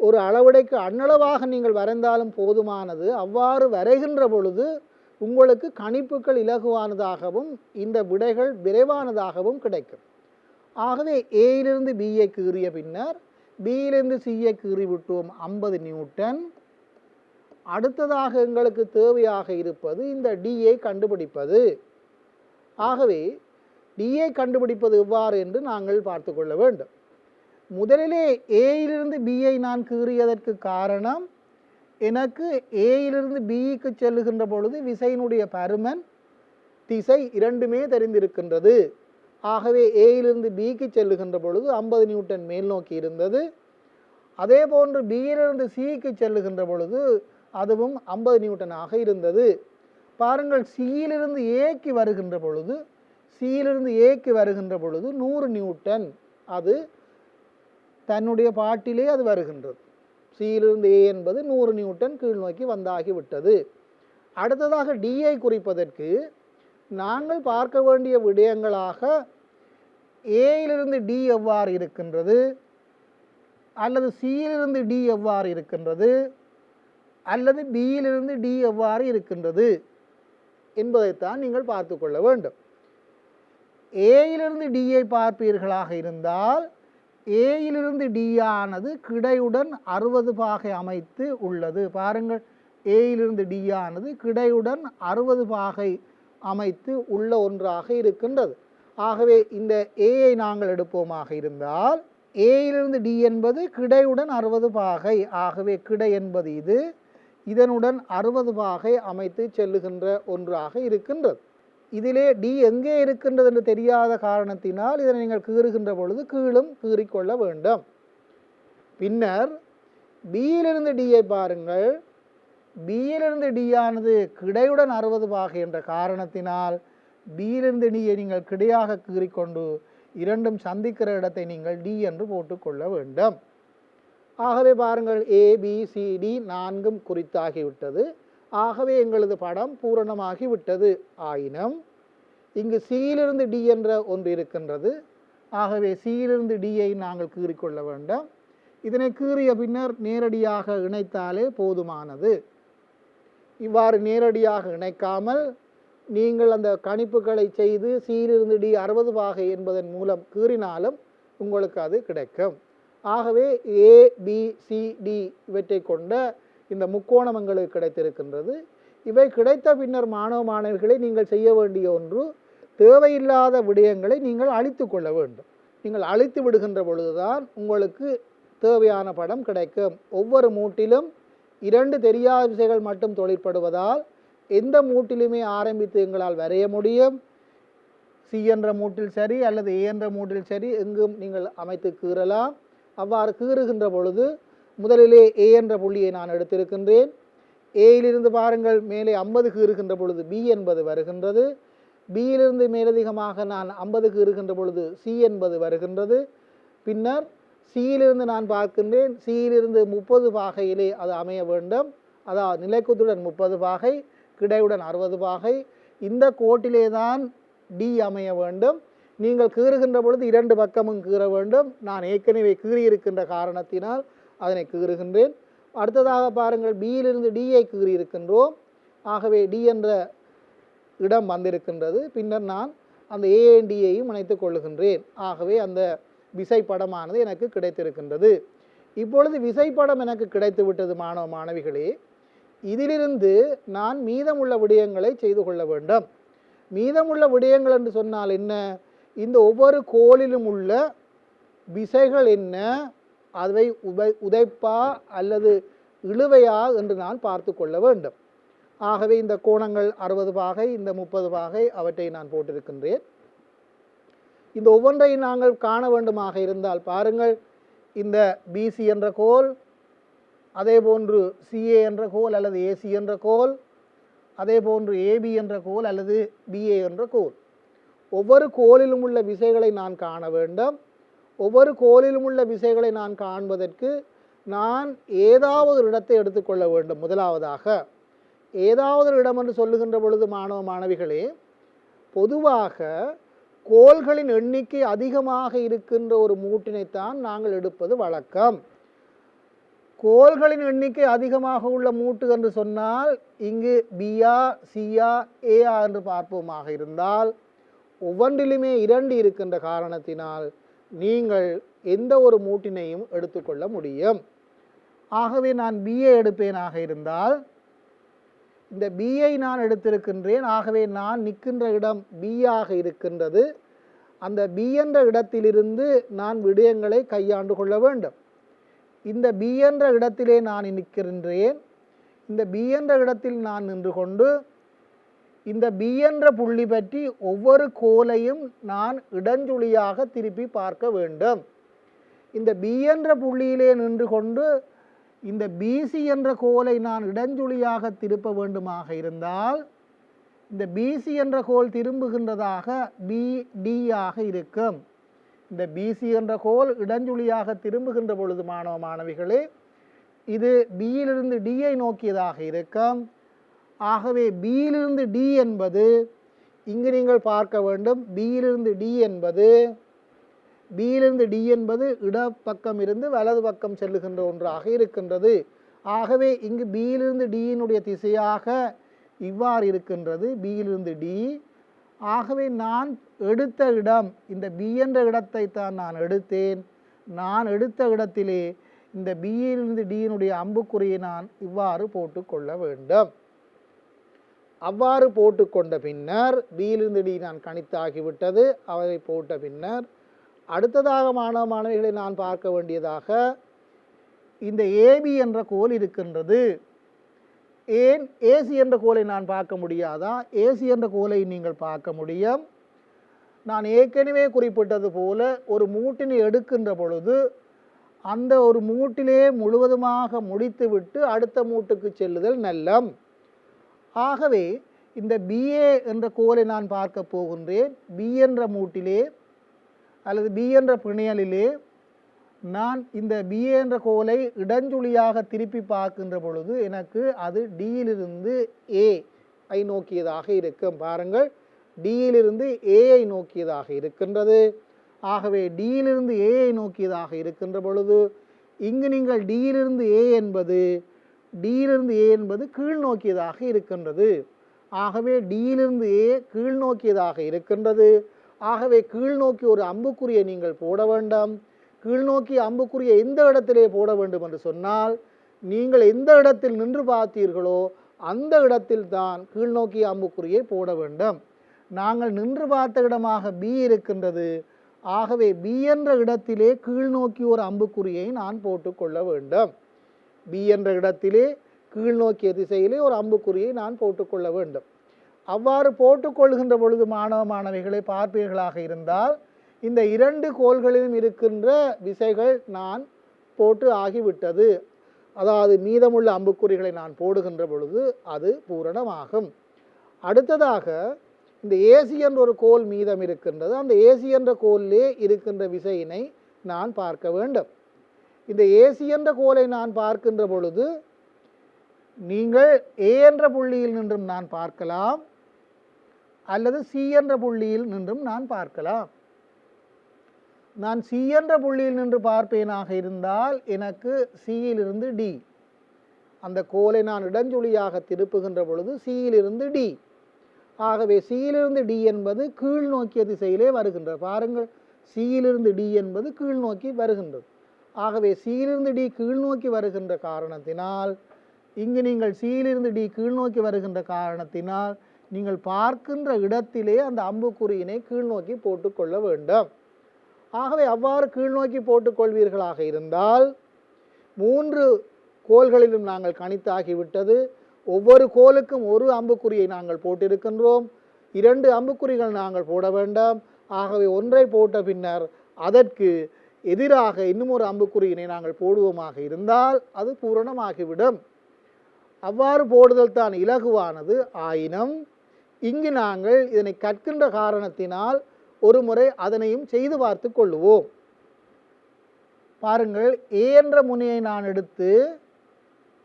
ஒரு அளவுடைக்கு அண்ணளவாக நீங்கள் வரைந்தாலும் போதுமானது. அவ்வாறு வரைகின்ற பொழுது உங்களுக்கு கணிப்புகள் இலகுவானதாகவும் இந்த விடைகள் விரைவானதாகவும் கிடைக்கும். ஆகவே ஏயிலிருந்து பியை கீறிய பின்னர் பியிலிருந்து சியை கீறி விட்டோம் 50 நியூட்டன். அடுத்ததாக எங்களுக்கு தேவையாக இருப்பது இந்த டியை கண்டுபிடிப்பது. ஆகவே டியை கண்டுபிடிப்பது எவ்வாறு என்று நாங்கள் பார்த்து கொள்ள வேண்டும். முதலிலே ஏயிலிருந்து பியை நான் கீறியதற்கு காரணம், எனக்கு ஏயிலிருந்து பிக்கு செல்லுகின்ற பொழுது விசையினுடைய பருமன் திசை இரண்டுமே தெரிந்திருக்கின்றது. ஆகவே ஏயிலிருந்து பிக்கு செல்லுகின்ற பொழுது 50 நியூட்டன் மேல் நோக்கி இருந்தது. அதே போன்று பியிலிருந்து சிக்கு செல்லுகின்ற பொழுது அதுவும் 50 நியூட்டனாக இருந்தது. பாருங்கள், சியிலிருந்து ஏக்கு வருகின்ற பொழுது 100 நியூட்டன் அது தன்னுடைய பாட்டிலே அது வருகின்றது. சியிலிருந்து ஏ என்பது 100 நியூட்டன் கீழ் நோக்கி வந்தாகிவிட்டது. அடுத்ததாக டியை குறிப்பதற்கு நாங்கள் பார்க்க வேண்டிய விடயங்களாக ஏயிலிருந்து டி எவ்வாறு இருக்கின்றது, அல்லது சியிலிருந்து டி எவ்வாறு இருக்கின்றது, அல்லது பியிலிருந்து டி எவ்வாறு இருக்கின்றது என்பதைத்தான் நீங்கள் பார்த்து கொள்ள வேண்டும். ஏயிலிருந்து டியை பார்ப்பீர்களாக இருந்தால் ஏயிலிருந்து டி ஆனது கிடையுடன் 60 பாகை அமைத்து உள்ளது. பாருங்கள், ஏயிலிருந்து டி ஆனது கிடையுடன் 60 பாகை அமைத்து உள்ள ஒன்றாக இருக்கின்றது. ஆகவே இந்த ஏயை நாங்கள் எடுப்போமாக இருந்தால் ஏயிலிருந்து டி என்பது கிடையுடன் 60 பாகை. ஆகவே கிடை என்பது இது, இதனுடன் 60 பாகை அமைத்து செல்லுகின்ற ஒன்றாக இருக்கின்றது. இதிலே டி எங்கே இருக்கின்றது என்று தெரியாத காரணத்தினால் இதனை நீங்கள் கீறுகின்ற பொழுது கீழும் கீறிக்கொள்ள வேண்டும். பின்னர் பியிலிருந்து டியை பாருங்கள், பியிலிருந்து டி ஆனது கிடையுடன் 60 பாகை என்ற காரணத்தினால் பியிலிருந்து டியை நீங்கள் கிடையாக கீறிக்கொண்டு இரண்டும் சந்திக்கிற இடத்தை நீங்கள் டி என்று போட்டுக்கொள்ள வேண்டும். ஆகவே பாருங்கள், ஏ பி சி டி 4ம் குறித்தாகிவிட்டது. ஆகவே எங்களது படம் பூரணமாகிவிட்டது. ஆயினும் இங்கு சியிலிருந்து டி என்ற ஒன்று இருக்கின்றது. ஆகவே சியிலிருந்து டியை நாங்கள் கீறிக்கொள்ள வேண்டும். இதனை கீறிய பின்னர் நேரடியாக இணைத்தாலே போதுமானது. இவ்வாறு நேரடியாக இணைக்காமல் நீங்கள் அந்த கணிப்புகளை செய்து சியிலிருந்து டி 60 பாகை என்பதன் மூலம் கீறினாலும் உங்களுக்கு அது கிடைக்கும். ஆகவே ஏ பி சி டி இவற்றை கொண்ட இந்த முக்கோணம் எங்களுக்கு கிடைத்திருக்கின்றது. இவை கிடைத்த பின்னர் மாணவ மாணவிகளை நீங்கள் செய்ய வேண்டிய ஒன்று, தேவையில்லாத விடயங்களை நீங்கள் அழித்து கொள்ள வேண்டும். நீங்கள் அழித்து விடுகின்ற பொழுதுதான் உங்களுக்கு தேவையான படம் கிடைக்கும். ஒவ்வொரு மூட்டிலும் 2 தெரியாத விசைகள் மட்டும் தொழிற்படுவதால் எந்த மூட்டிலுமே ஆரம்பித்து எங்களால் வரைய முடியும். சி என்ற மூட்டில் சரி அல்லது ஏ என்ற மூட்டில் சரி எங்கும் நீங்கள் அமைத்து கீறலாம். அவ்வாறு கீறுகின்ற பொழுது முதலிலே ஏ என்ற புள்ளியை நான் எடுத்திருக்கின்றேன். ஏயிலிருந்து பாருங்கள் மேலே 50 கீறுகின்ற பொழுது பி என்பது வருகின்றது. பியிலிருந்து மேலதிகமாக நான் 50 கீறுகின்ற பொழுது சி என்பது வருகின்றது. பின்னர் சியிலிருந்து நான் பார்க்கின்றேன், சியிலிருந்து 30 பாகையிலே அது அமைய வேண்டும். அதாவது நிலைக்குத்துடன் 30 பாகை, கிடையுடன் 60 பாகை. இந்த கோட்டிலே தான் டி அமைய வேண்டும். நீங்கள் கீறுகின்ற பொழுது 2 பக்கமும் கீற வேண்டும். நான் ஏற்கனவே கீறியிருக்கின்ற காரணத்தினால் அதனை கீறுகின்றேன். அடுத்ததாக பாருங்கள், பியிலிருந்து டியை கீறியிருக்கின்றோம். ஆகவே டி என்ற இடம் வந்திருக்கின்றது. பின்னர் நான் அந்த ஏஎன்டியையும் இணைத்துக் கொள்ளுகின்றேன். ஆகவே அந்த விசைப்படமானது எனக்கு கிடைத்திருக்கின்றது. இப்பொழுது விசைப்படம் எனக்கு கிடைத்து விட்டது மாணவ மாணவிகளே. இதிலிருந்து நான் மீதமுள்ள விடயங்களை செய்து கொள்ள வேண்டும். மீதமுள்ள விடயங்கள் என்று சொன்னால் என்ன? இந்த ஒவ்வொரு கோலிலும் உள்ள விசைகள் என்ன, அதை உதைப்பா அல்லது இழுவையா என்று நான் பார்த்து கொள்ள வேண்டும். ஆகவே இந்த கோணங்கள் 60 பாகை, இந்த 30 பாகை அவற்றை நான் போட்டிருக்கின்றேன். இந்த ஒவ்வொன்றையும் நாங்கள் காண வேண்டுமாக இருந்தால் பாருங்கள், இந்த பிசி என்ற கோல், அதே போன்று சிஏ என்ற கோல் அல்லது ஏசி என்ற கோல், அதே போன்று ஏபி என்ற கோல் அல்லது பிஏ என்ற கோல். ஒவ்வொரு கோலிலும் உள்ள விசைகளை நான் காண வேண்டும். ஒவ்வொரு கோலிலும் உள்ள விசைகளை நான் காண்பதற்கு நான் ஏதாவது ஒரு இடத்தை எடுத்துக்கொள்ள வேண்டும். முதலாவதாக ஏதாவது ஒரு இடம் என்று சொல்லுகின்ற பொழுது மாணவ மாணவிகளே, பொதுவாக கோள்களின் எண்ணிக்கை அதிகமாக இருக்கின்ற ஒரு மூட்டினைத்தான் நாங்கள் எடுப்பது வழக்கம். கோள்களின் எண்ணிக்கை அதிகமாக உள்ள மூட்டு என்று சொன்னால் இங்கு பியா, சியா, ஏயா என்று பார்ப்போமாக இருந்தால் ஒவ்வொன்றிலுமே 2 இருக்கின்ற காரணத்தினால் நீங்கள் எந்த ஒரு மூட்டினையும் எடுத்துக்கொள்ள முடியும். ஆகவே நான் பிஏ எடுப்பேனாக இருந்தால் இந்த பியை நான் எடுத்திருக்கின்றேன். ஆகவே நான் நிற்கின்ற இடம் பியாக இருக்கின்றது. அந்த பி என்ற இடத்திலிருந்து நான் விடயங்களை கையாண்டு கொள்ள வேண்டும். இந்த பி என்ற இடத்திலே நான் நிற்கின்றேன். இந்த பி என்ற இடத்தில் நான் நின்று கொண்டு இந்த பி என்ற புள்ளி பற்றி ஒவ்வொரு கோலையும் நான் இடஞ்சுழியாக திருப்பி பார்க்க வேண்டும். இந்த பி என்ற புள்ளியிலே நின்று கொண்டு இந்த பிசி என்ற கோலை நான் இடஞ்சுழியாக திருப்ப வேண்டுமாக இருந்தால் இந்த பிசி என்ற கோல் திரும்புகின்றதாக பிடியாக இருக்கும். இந்த பிசி என்ற கோல் இடஞ்சுழியாக திரும்புகின்ற பொழுது மாணவ மாணவிகளே, இது பியிலிருந்து டியை நோக்கியதாக இருக்கும். ஆகவே பியிலிருந்து டி என்பது இங்கு நீங்கள் பார்க்க வேண்டும். பியிலிருந்து டி என்பது இடப்பக்கம் இருந்து வலது பக்கம் செல்லுகின்ற ஒன்றாக இருக்கின்றது. ஆகவே இங்கு பியிலிருந்து டியினுடைய திசையாக இவ்வாறு இருக்கின்றது, பியிலிருந்து டி. ஆகவே நான் எடுத்த இடம் இந்த பி என்ற இடத்தை தான் நான் எடுத்தேன். நான் எடுத்த இடத்திலே இந்த பியிலிருந்து டியினுடைய அம்புக்குறியை நான் இவ்வாறு போட்டுக்கொள்ள வேண்டும். அவ்வாறு போட்டுக்கொண்ட பின்னர் பியிலிருந்து டி நான் கணித்தாகிவிட்டது. அவரை போட்ட பின்னர் அடுத்ததாக மாணவ மாணவிகளை நான் பார்க்க வேண்டியதாக இந்த ஏபி என்ற கோல் இருக்கின்றது. ஏன் ஏசி என்ற கோலை நான் பார்க்க முடியாதா? ஏசி என்ற கோலை நீங்கள் பார்க்க முடியும். நான் ஏற்கனவே குறிப்பிட்டது போல ஒரு மூட்டினை எடுக்கின்ற பொழுது அந்த ஒரு மூட்டிலே முழுவதுமாக முடித்துவிட்டு அடுத்த மூட்டுக்கு செல்லுதல் நல்லம். ஆகவே இந்த பிஏ என்ற கோலை நான் பார்க்க போகின்றேன். பி என்ற மூட்டிலே அல்லது பி என்ற பிணையலிலே நான் இந்த பிஏ என்ற கோலை இடஞ்சுழியாக திருப்பி பார்க்கின்ற பொழுது எனக்கு அது டியிலிருந்து ஏ ஐ நோக்கியதாக இருக்கும். பாருங்கள், டியிலிருந்து ஏஐ நோக்கியதாக இருக்கின்றது. ஆகவே டியிலிருந்து ஏஐ நோக்கியதாக இருக்கின்ற பொழுது இங்கு நீங்கள் டியிலிருந்து ஏ என்பது கீழ் நோக்கியதாக இருக்கின்றது. ஆகவே டியிலிருந்து ஏ கீழ் நோக்கியதாக இருக்கின்றது. ஆகவே கீழ் நோக்கி ஒரு அம்புக்குறியை நீங்கள் போட வேண்டும். கீழ் நோக்கி அம்புக்குறியை எந்த இடத்திலே போட வேண்டும் என்று சொன்னால் நீங்கள் எந்த இடத்தில் நின்று பார்த்தீர்களோ அந்த இடத்தில் தான் கீழ் நோக்கி அம்புக்குறியை போட வேண்டும். நாங்கள் நின்று பார்த்த இடமாக பி இருக்கின்றது. ஆகவே பி என்ற இடத்திலே கீழ் நோக்கி ஒரு அம்புக்குறியை நான் போட்டுக்கொள்ள வேண்டும். பி என்ற இடத்திலே கீழ் நோக்கிய திசையிலே ஒரு அம்புக்குறியை நான் போட்டுக்கொள்ள வேண்டும். அவ்வாறு போட்டுக்கொள்கின்ற பொழுது மாணவ மாணவிகளை பார்ப்பீர்களாக இருந்தால் இந்த இரண்டு கோள்களிலும் இருக்கின்ற விசைகள் நான் போட்டு ஆகிவிட்டது. அதாவது மீதமுள்ள அம்புக்குறிகளை நான் போடுகின்ற பொழுது அது பூரணமாகும். அடுத்ததாக இந்த ஏசி என்ற ஒரு கோல் மீதம் இருக்கின்றது. அந்த ஏசி என்ற கோலிலே இருக்கின்ற விசையினை நான் பார்க்க வேண்டும். இந்த ஏசி என்ற கோலை நான் பார்க்கின்ற பொழுது நீங்கள் ஏ என்ற புள்ளியில் நின்றும் நான் பார்க்கலாம், அல்லது சி என்ற புள்ளியில் நின்றும் நான் பார்க்கலாம். நான் சி என்ற புள்ளியில் நின்று பார்ப்பேனாக இருந்தால் எனக்கு சியிலிருந்து டி, அந்த கோலை நான் இடஞ்சுழியாக திருப்புகின்ற பொழுது சியிலிருந்து டி. ஆகவே சியிலிருந்து டி என்பது கீழ் நோக்கிய திசையிலே வருகின்றது. பாருங்கள், சியிலிருந்து டி என்பது கீழ் நோக்கி வருகின்றது. ஆகவே சியிலிருந்து டி கீழ் நோக்கி வருகின்ற காரணத்தினால், இங்கு நீங்கள் சியிலிருந்து டி கீழ் நோக்கி வருகின்ற காரணத்தினால் நீங்கள் பார்க்கின்ற இடத்திலே அந்த அம்புக்குறியினை கீழ் நோக்கி போட்டுக்கொள்ள வேண்டும். ஆகவே அவ்வாறு கீழ் நோக்கி போட்டுக்கொள்வீர்களாக இருந்தால் 3 கோள்களிலும் நாங்கள் கணித்தாகிவிட்டது. ஒவ்வொரு கோலுக்கும் ஒரு அம்புக்குறியை நாங்கள் போட்டிருக்கின்றோம். 2 அம்புக்குறிகள் நாங்கள் போட வேண்டாம். ஆகவே ஒன்றை போட்ட பின்னர் அதற்கு எதிராக இன்னும் ஒரு அம்புக்குறியினை நாங்கள் போடுவோமாக இருந்தால் அது பூரணமாகிவிடும். அவ்வாறு போடுதல் தான் இலகுவானது. ஆயினும் இங்கு நாங்கள் இதனை கற்கின்ற காரணத்தினால் ஒரு முறை அதனையும் செய்து பார்த்து கொள்ளுவோம். பாருங்கள், ஏ என்ற முனையை நான் எடுத்து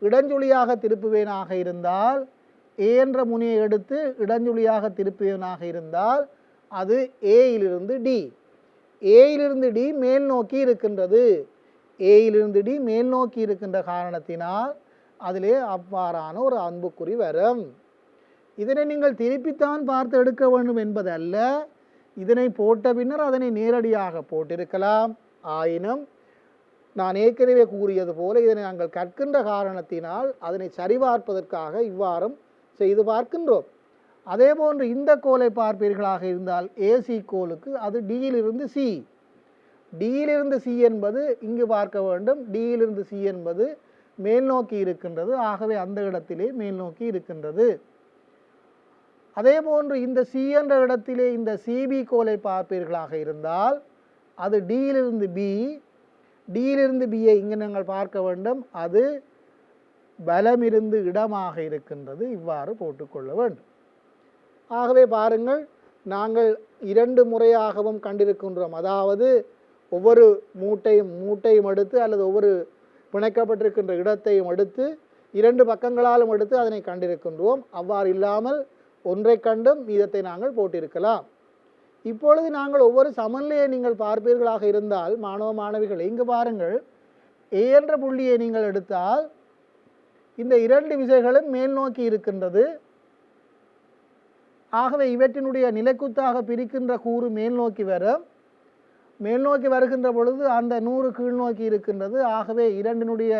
இடஞ்சுழியாக திருப்புவேனாக இருந்தால், ஏ என்ற முனையை எடுத்து இடஞ்சுழியாக திருப்புவேனாக இருந்தால் அது ஏயிலிருந்து டி. ஏயிலிருந்து டி மேல் நோக்கி இருக்கின்றது. ஏயிலிருந்து டி மேல் நோக்கி இருக்கின்ற காரணத்தினால் அதிலே அவ்வாறான ஒரு அம்புக்குறி வரும். இதனை நீங்கள் திருப்பித்தான் பார்த்து எடுக்க வேண்டும் என்பதல்ல. இதனை போட்ட பின்னர் அதனை நேரடியாக போட்டிருக்கலாம். ஆயினும் நான் ஏற்கனவே கூறியது போல இதனை நாங்கள் கற்கின்ற காரணத்தினால் அதனை சரிபார்ப்பதற்காக இவ்வாறும் செய்து பார்க்கின்றோம். அதே போன்று இந்த கோலை பார்ப்பீர்களாக இருந்தால் ஏசி கோலுக்கு அது டியிலிருந்து சி. டியிலிருந்து சி என்பது இங்கு பார்க்க வேண்டும். டியிலிருந்து சி என்பது மேல் நோக்கி இருக்கின்றது. ஆகவே அந்த இடத்திலே மேல் நோக்கி இருக்கின்றது. அதே போன்று இந்த சி என்ற இடத்திலே இந்த சிபி கோலை பார்ப்பீர்களாக இருந்தால் அது டியிலிருந்து பி. டியிலிருந்து பியை இங்கு நாங்கள் பார்க்க வேண்டும். அது பலமிருந்து இடமாக இருக்கின்றது. இவ்வாறு போட்டுக்கொள்ள வேண்டும். ஆகவே பாருங்கள், நாங்கள் 2 முறையாகவும் கண்டிருக்கின்றோம். அதாவது ஒவ்வொரு மூட்டையும் எடுத்து அல்லது ஒவ்வொரு பிணைக்கப்பட்டிருக்கின்ற இடத்தையும் எடுத்து 2 பக்கங்களாலும் எடுத்து அதனை கண்டிருக்கின்றோம். அவ்வாறு இல்லாமல் ஒன்றை கண்டும் மீதத்தை நாங்கள் போட்டிருக்கலாம். இப்பொழுது நாங்கள் ஒவ்வொரு சமநிலையை நீங்கள் பார்ப்பீர்களாக இருந்தால் மாணவ மாணவிகள் இங்கு பாருங்கள், ஏ என்ற புள்ளியை நீங்கள் எடுத்தால் இந்த 2 விசைகளும் மேல் நோக்கி இருக்கின்றது. ஆகவே இவற்றினுடைய நிலைக்குத்தாக பிரிக்கின்ற கூறு மேல் நோக்கி வரும். மேல் நோக்கி வருகின்ற பொழுது அந்த 100 கீழ் நோக்கி இருக்கின்றது. ஆகவே இரண்டினுடைய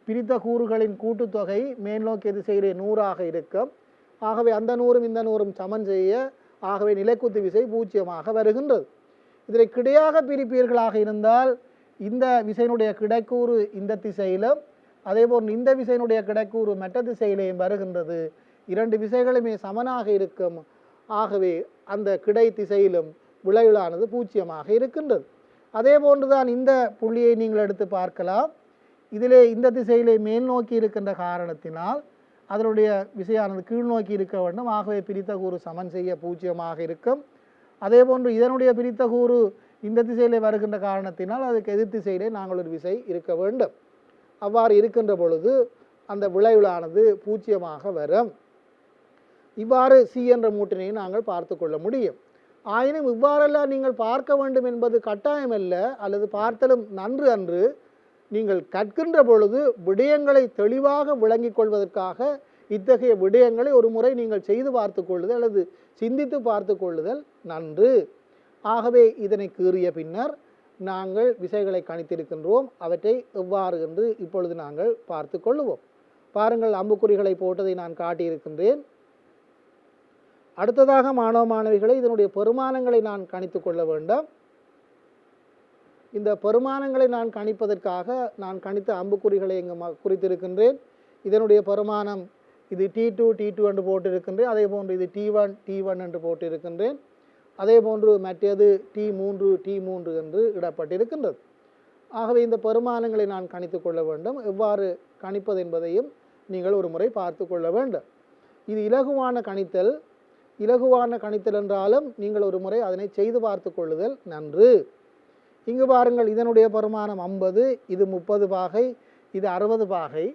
பிரித்த கூறுகளின் கூட்டுத்தொகை மேல் நோக்கிய திசையிலே 100ஆக இருக்கும். ஆகவே அந்த 100ம் இந்த 100ம் சமன் செய்ய, ஆகவே நிலைக்குத்து விசை 0ஆக வருகின்றது. இதில் கிடையாக பிரிப்பீர்களாக இருந்தால் இந்த விசையினுடைய கிடைக்கூறு இந்த திசையிலும், அதேபோல் இந்த விசையினுடைய கிடைக்கூறு மற்ற திசையிலேயும் வருகின்றது. 2 விசைகளுமே சமனாக இருக்கும். ஆகவே அந்த கிடை திசையிலும் விளைவுளானது 0ஆக இருக்கின்றது. அதே போன்றுதான் இந்த புள்ளியை நீங்கள் எடுத்து பார்க்கலாம். இதிலே இந்த திசையிலே மேல் நோக்கி இருக்கின்ற காரணத்தினால் அதனுடைய விசையானது கீழ் நோக்கி இருக்க வேண்டும். ஆகவே பிரித்த கூறு சமன் செய்ய 0ஆக இருக்கும். அதே போன்று இதனுடைய பிரித்த கூறு இந்த திசையிலே வருகின்ற காரணத்தினால் அதுக்கு எதிர் திசையிலே நாங்கள் ஒரு விசை இருக்க வேண்டும். அவ்வாறு இருக்கின்ற பொழுது அந்த விளைவுளானது 0ஆக வரும். இவ்வாறு சி என்ற மூட்டினை நாங்கள் பார்த்து கொள்ள முடியும். ஆயினும் இவ்வாறெல்லாம் நீங்கள் பார்க்க வேண்டும் என்பது கட்டாயமல்ல, அல்லது பார்த்தலும் நன்று அன்று. நீங்கள் கற்கின்ற பொழுது விடயங்களை தெளிவாக விளங்கிக் கொள்வதற்காக இத்தகைய விடயங்களை ஒரு முறை நீங்கள் செய்து பார்த்து கொள்ளுதல் அல்லது சிந்தித்து பார்த்து கொள்ளுதல் நன்று. ஆகவே இதனை கீறிய பின்னர் நாங்கள் விசைகளை கணித்திருக்கின்றோம். அவற்றை எவ்வாறு என்று இப்பொழுது நாங்கள் பார்த்து கொள்ளுவோம். பாருங்கள், அம்புக்குறிகளை போட்டதை நான் காட்டியிருக்கின்றேன். அடுத்ததாக மாணவ மாணவிகளை இதனுடைய பெருமானங்களை நான் கணித்து கொள்ள வேண்டும். இந்த பெருமானங்களை நான் கணிப்பதற்காக நான் கணித்த அம்புக்குறிகளை இங்கு குறித்திருக்கின்றேன். இதனுடைய பெருமானம் இது T2 என்று போட்டிருக்கின்றேன். அதே போன்று இது T1 என்று போட்டிருக்கின்றேன். அதே போன்று மற்றது T3 என்று இடப்பட்டிருக்கின்றது. ஆகவே இந்த பெருமானங்களை நான் கணித்து கொள்ள வேண்டும். எவ்வாறு கணிப்பது என்பதையும் நீங்கள் ஒரு முறை பார்த்து கொள்ள வேண்டும். இது இலகுவான கணித்தல் என்றாலும் நீங்கள் ஒரு முறை அதனை செய்து பார்த்து கொள்ளுதல் நன்று. இங்கு பாருங்கள், இதனுடைய பெருமானம் 50, இது 30 பாகை, இது 60 பாகை.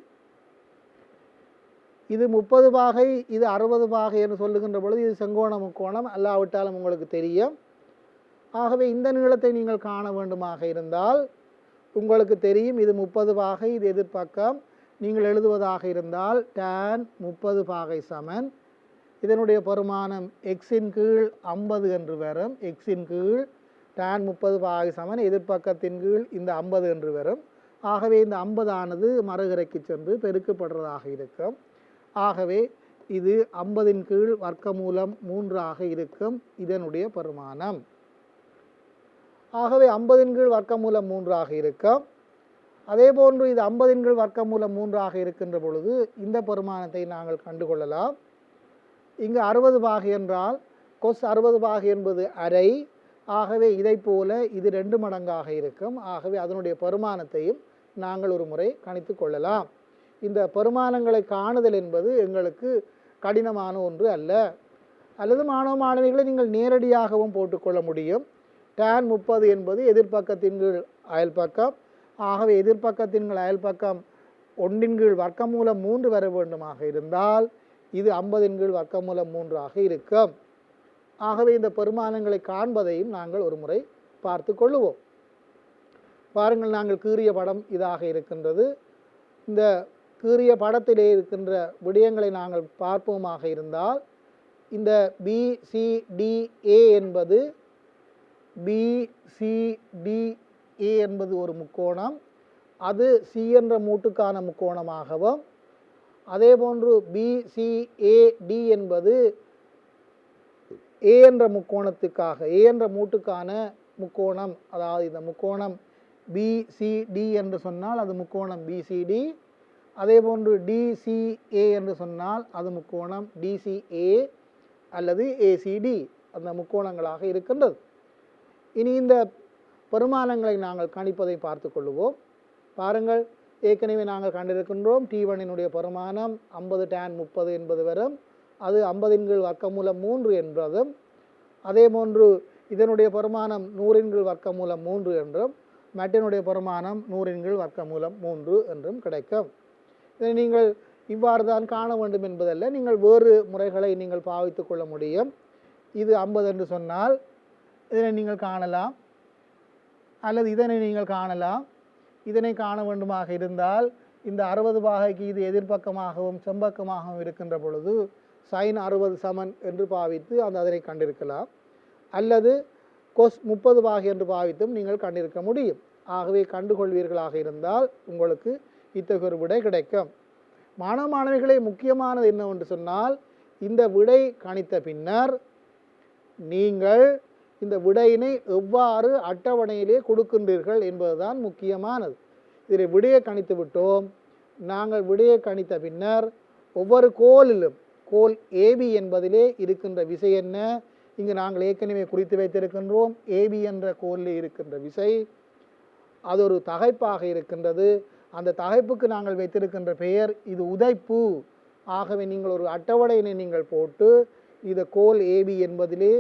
இது 30 பாகை, இது 60 பாகை என்று சொல்லுகின்ற பொழுது இது செங்கோண முக்கோணம் அல்லாவிட்டாலும் உங்களுக்கு தெரியும். ஆகவே இந்த நீளத்தை நீங்கள் காண வேண்டுமாக இருந்தால் உங்களுக்கு தெரியும், இது 30 பாகை, இது எதிர்பக்கம். நீங்கள் எழுதுவதாக இருந்தால் tan 30 பாகை சமன் இதனுடைய பெருமானம் எக்ஸின் கீழ் 50 என்று வரும். எக்ஸின் கீழ் tan 30 பாகை சமன் எதிர்பக்கத்தின் கீழ் இந்த 50 என்று வரும். ஆகவே இந்த 50 ஆனது மறுகரைக்கு சென்று பெருக்கப்படுறதாக இருக்கும். ஆகவே இது 50 கீழ் வர்க்கமூலம் 3 இருக்கும் இதனுடைய பெருமானம். ஆகவே 50 கீழ் வர்க்கமூலம் 3 இருக்கும். அதே போன்று இது 50 கீழ் வர்க்கமூலம் 3 இருக்கின்ற பொழுது இந்த பெருமானத்தை நாங்கள் கண்டுகொள்ளலாம். இங்கு 60 பாகை என்றால் cos 60 பாகை என்பது அரை. ஆகவே இதை போல இது 2 மடங்காக இருக்கும். ஆகவே அதனுடைய பெருமானத்தையும் நாங்கள் ஒரு முறை கணித்து கொள்ளலாம். இந்த பெருமானங்களை காணுதல் என்பது எங்களுக்கு கடினமான ஒன்று அல்ல. அல்லது மாணவ மாணவிகளை நீங்கள் நேரடியாகவும் போட்டுக்கொள்ள முடியும். tan 30 என்பது எதிர்பக்கத்தின் கீழ் அயல்பக்கம். ஆகவே எதிர்பக்கத்தின் கீழ் அயல்பக்கம் 1 கீழ் வர்க்கமூலம் 3 வர வேண்டுமாக இருந்தால் இது 50 கீழ் வர்க்கமூலம் 3 இருக்கும். ஆகவே இந்த பெருமானங்களை காண்பதையும் நாங்கள் ஒரு முறை பார்த்து கொள்ளுவோம். பாருங்கள், நாங்கள் கீறிய படம் இதாக இருக்கின்றது. இந்த கீறிய படத்திலே இருக்கின்ற விடயங்களை நாங்கள் பார்ப்போமாக இருந்தால் இந்த BCDA என்பது ஒரு முக்கோணம். அது C என்ற மூட்டுக்கான முக்கோணமாகவும், அதே போன்று BCAD என்பது A என்ற முக்கோணத்துக்காக A என்ற மூட்டுக்கான முக்கோணம். அதாவது இந்த முக்கோணம் BCD என்று சொன்னால் அது முக்கோணம் BCD. அதே போன்று DCA என்று சொன்னால் அது முக்கோணம் DCA அல்லது ACD அந்த முக்கோணங்களாக இருக்கின்றது. இனி இந்த பெருமானங்களை நாங்கள் கணிப்பதை பார்த்து கொள்ளுவோம். பாருங்கள், ஏற்கனவே நாங்கள் கண்டிருக்கின்றோம் T1 பெருமானம் 50 tan 30 என்பது வரும். அது 50 கீழ் வர்க்கமூலம் 3 என்பதும், அதே போன்று இதனுடைய பெருமானம் 100 கீழ் வர்க்கமூலம் 3 என்றும், மற்றினுடைய பெருமானம் 100 கீழ் வர்க்கமூலம் 3 என்றும் கிடைக்கும். இதை நீங்கள் இவ்வாறு தான் காண வேண்டும் என்பதல்ல, நீங்கள் வேறு முறைகளை நீங்கள் பாவித்து கொள்ள முடியும். இது 50 என்று சொன்னால் இதனை நீங்கள் காணலாம், அல்லது இதனை நீங்கள் காணலாம். இதனை காண வேண்டுமாக இருந்தால் இந்த 60 பாகைக்கு இது எதிர்பக்கமாகவும் செம்பக்கமாகவும் இருக்கின்ற பொழுது sin 60 சமன் என்று பாவித்து அதனை கண்டிருக்கலாம். அல்லது cos 30 பாகை என்று பாவித்தும் நீங்கள் கண்டிருக்க முடியும். ஆகவே கண்டுகொள்வீர்களாக இருந்தால் உங்களுக்கு இத்தகைய ஒரு விடை கிடைக்கும். மாணவ மாணவிகளே, முக்கியமானது என்னவென்று சொன்னால் இந்த விடை கணித்த பின்னர் நீங்கள் இந்த விடையினை எவ்வாறு அட்டவணையிலே கொடுக்கின்றீர்கள் என்பதுதான் முக்கியமானது. இதில் விடையை கணித்து விட்டோம். நாங்கள் விடையை கணித்த பின்னர் ஒவ்வொரு கோலிலும் கோல் AB என்பதிலே இருக்கின்ற விசை என்ன, இங்கு நாங்கள் ஏற்கனவே குறித்து வைத்திருக்கின்றோம். AB என்ற கோலில் இருக்கின்ற விசை அது ஒரு தகைப்பாக இருக்கின்றது. அந்த தகைப்புக்கு நாங்கள் வைத்திருக்கின்ற பெயர் இது உதைப்பு. ஆகவே நீங்கள் ஒரு அட்டவணையினை நீங்கள் போட்டு இந்த கோல் AB என்பதிலே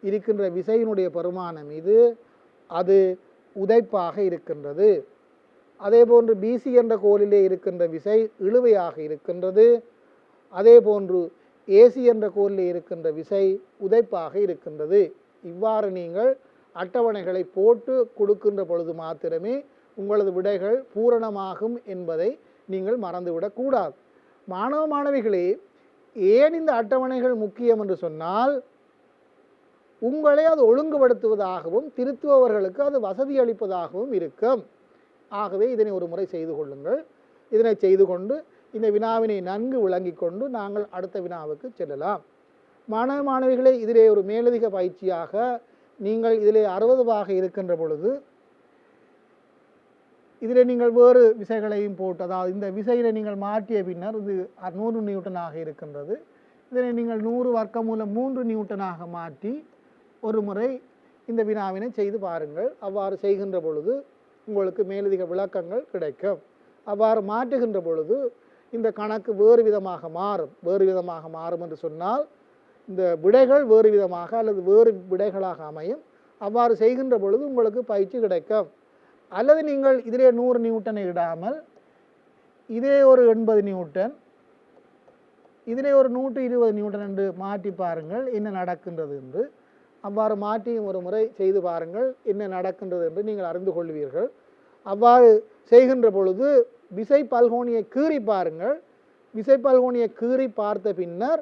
இருக்கின்ற விசையினுடைய பெருமானம் இது, அது உதைப்பாக இருக்கின்றது. அதே போன்று BC என்ற கோலிலே இருக்கின்ற விசை இழுவையாக இருக்கின்றது. அதே போன்று AC என்ற கோலிலே இருக்கின்ற விசை உதைப்பாக இருக்கின்றது. இவ்வாறு நீங்கள் அட்டவணைகளை போட்டு கொடுக்கின்ற பொழுது மாத்திரமே உங்களது விடைகள் பூரணமாகும் என்பதை நீங்கள் மறந்துவிடக்கூடாது. மாணவ மாணவிகளே, ஏன் இந்த அட்டவணைகள் முக்கியம் என்று சொன்னால் உங்களை அது ஒழுங்குபடுத்துவதாகவும் திருத்துபவர்களுக்கு அது வசதி அளிப்பதாகவும் இருக்கும். ஆகவே இதனை ஒரு முறை செய்து கொள்ளுங்கள். இதனை செய்து கொண்டு இந்த வினாவினை நன்கு விளங்கி கொண்டு நாங்கள் அடுத்த வினாவுக்கு செல்லலாம். மாணவ மாணவிகளே, இதிலே ஒரு மேலதிக பயிற்சியாக நீங்கள் இதிலே 60 பாகை இருக்கின்ற பொழுது இதில் நீங்கள் வேறு விசைகளையும் போட்டு, அதாவது இந்த விசையில நீங்கள் மாற்றிய பின்னர் இது 100 நியூட்டனாக இருக்கின்றது. இதனை நீங்கள் 100 வர்க்கமூலம் 3 நியூட்டனாக மாற்றி ஒரு முறை இந்த வினாவினை செய்து பாருங்கள். அவ்வாறு செய்கின்ற பொழுது உங்களுக்கு மேலதிக விளக்கங்கள் கிடைக்கும். அவ்வாறு மாற்றுகின்ற பொழுது இந்த கணக்கு வேறு விதமாக மாறும். வேறு விதமாக மாறும் என்று சொன்னால் இந்த விடைகள் வேறு விதமாக அல்லது வேறு விடைகளாக அமையும். அவ்வாறு செய்கின்ற பொழுது உங்களுக்கு பயிற்சி கிடைக்கும். அல்லது நீங்கள் இதிலே 100 நியூட்டனை இடாமல் இதே ஒரு 80 நியூட்டன், இதிலே ஒரு 120 நியூட்டன் என்று மாற்றி பாருங்கள் என்ன நடக்கின்றது என்று. அவ்வாறு மாற்றி ஒரு முறை செய்து பாருங்கள் என்ன நடக்கின்றது என்று நீங்கள் அறிந்து கொள்வீர்கள். அவ்வாறு செய்கின்ற பொழுது விசை பல்கோணியை கீறி பாருங்கள். விசை பல்கோணியை கீறி பார்த்த பின்னர்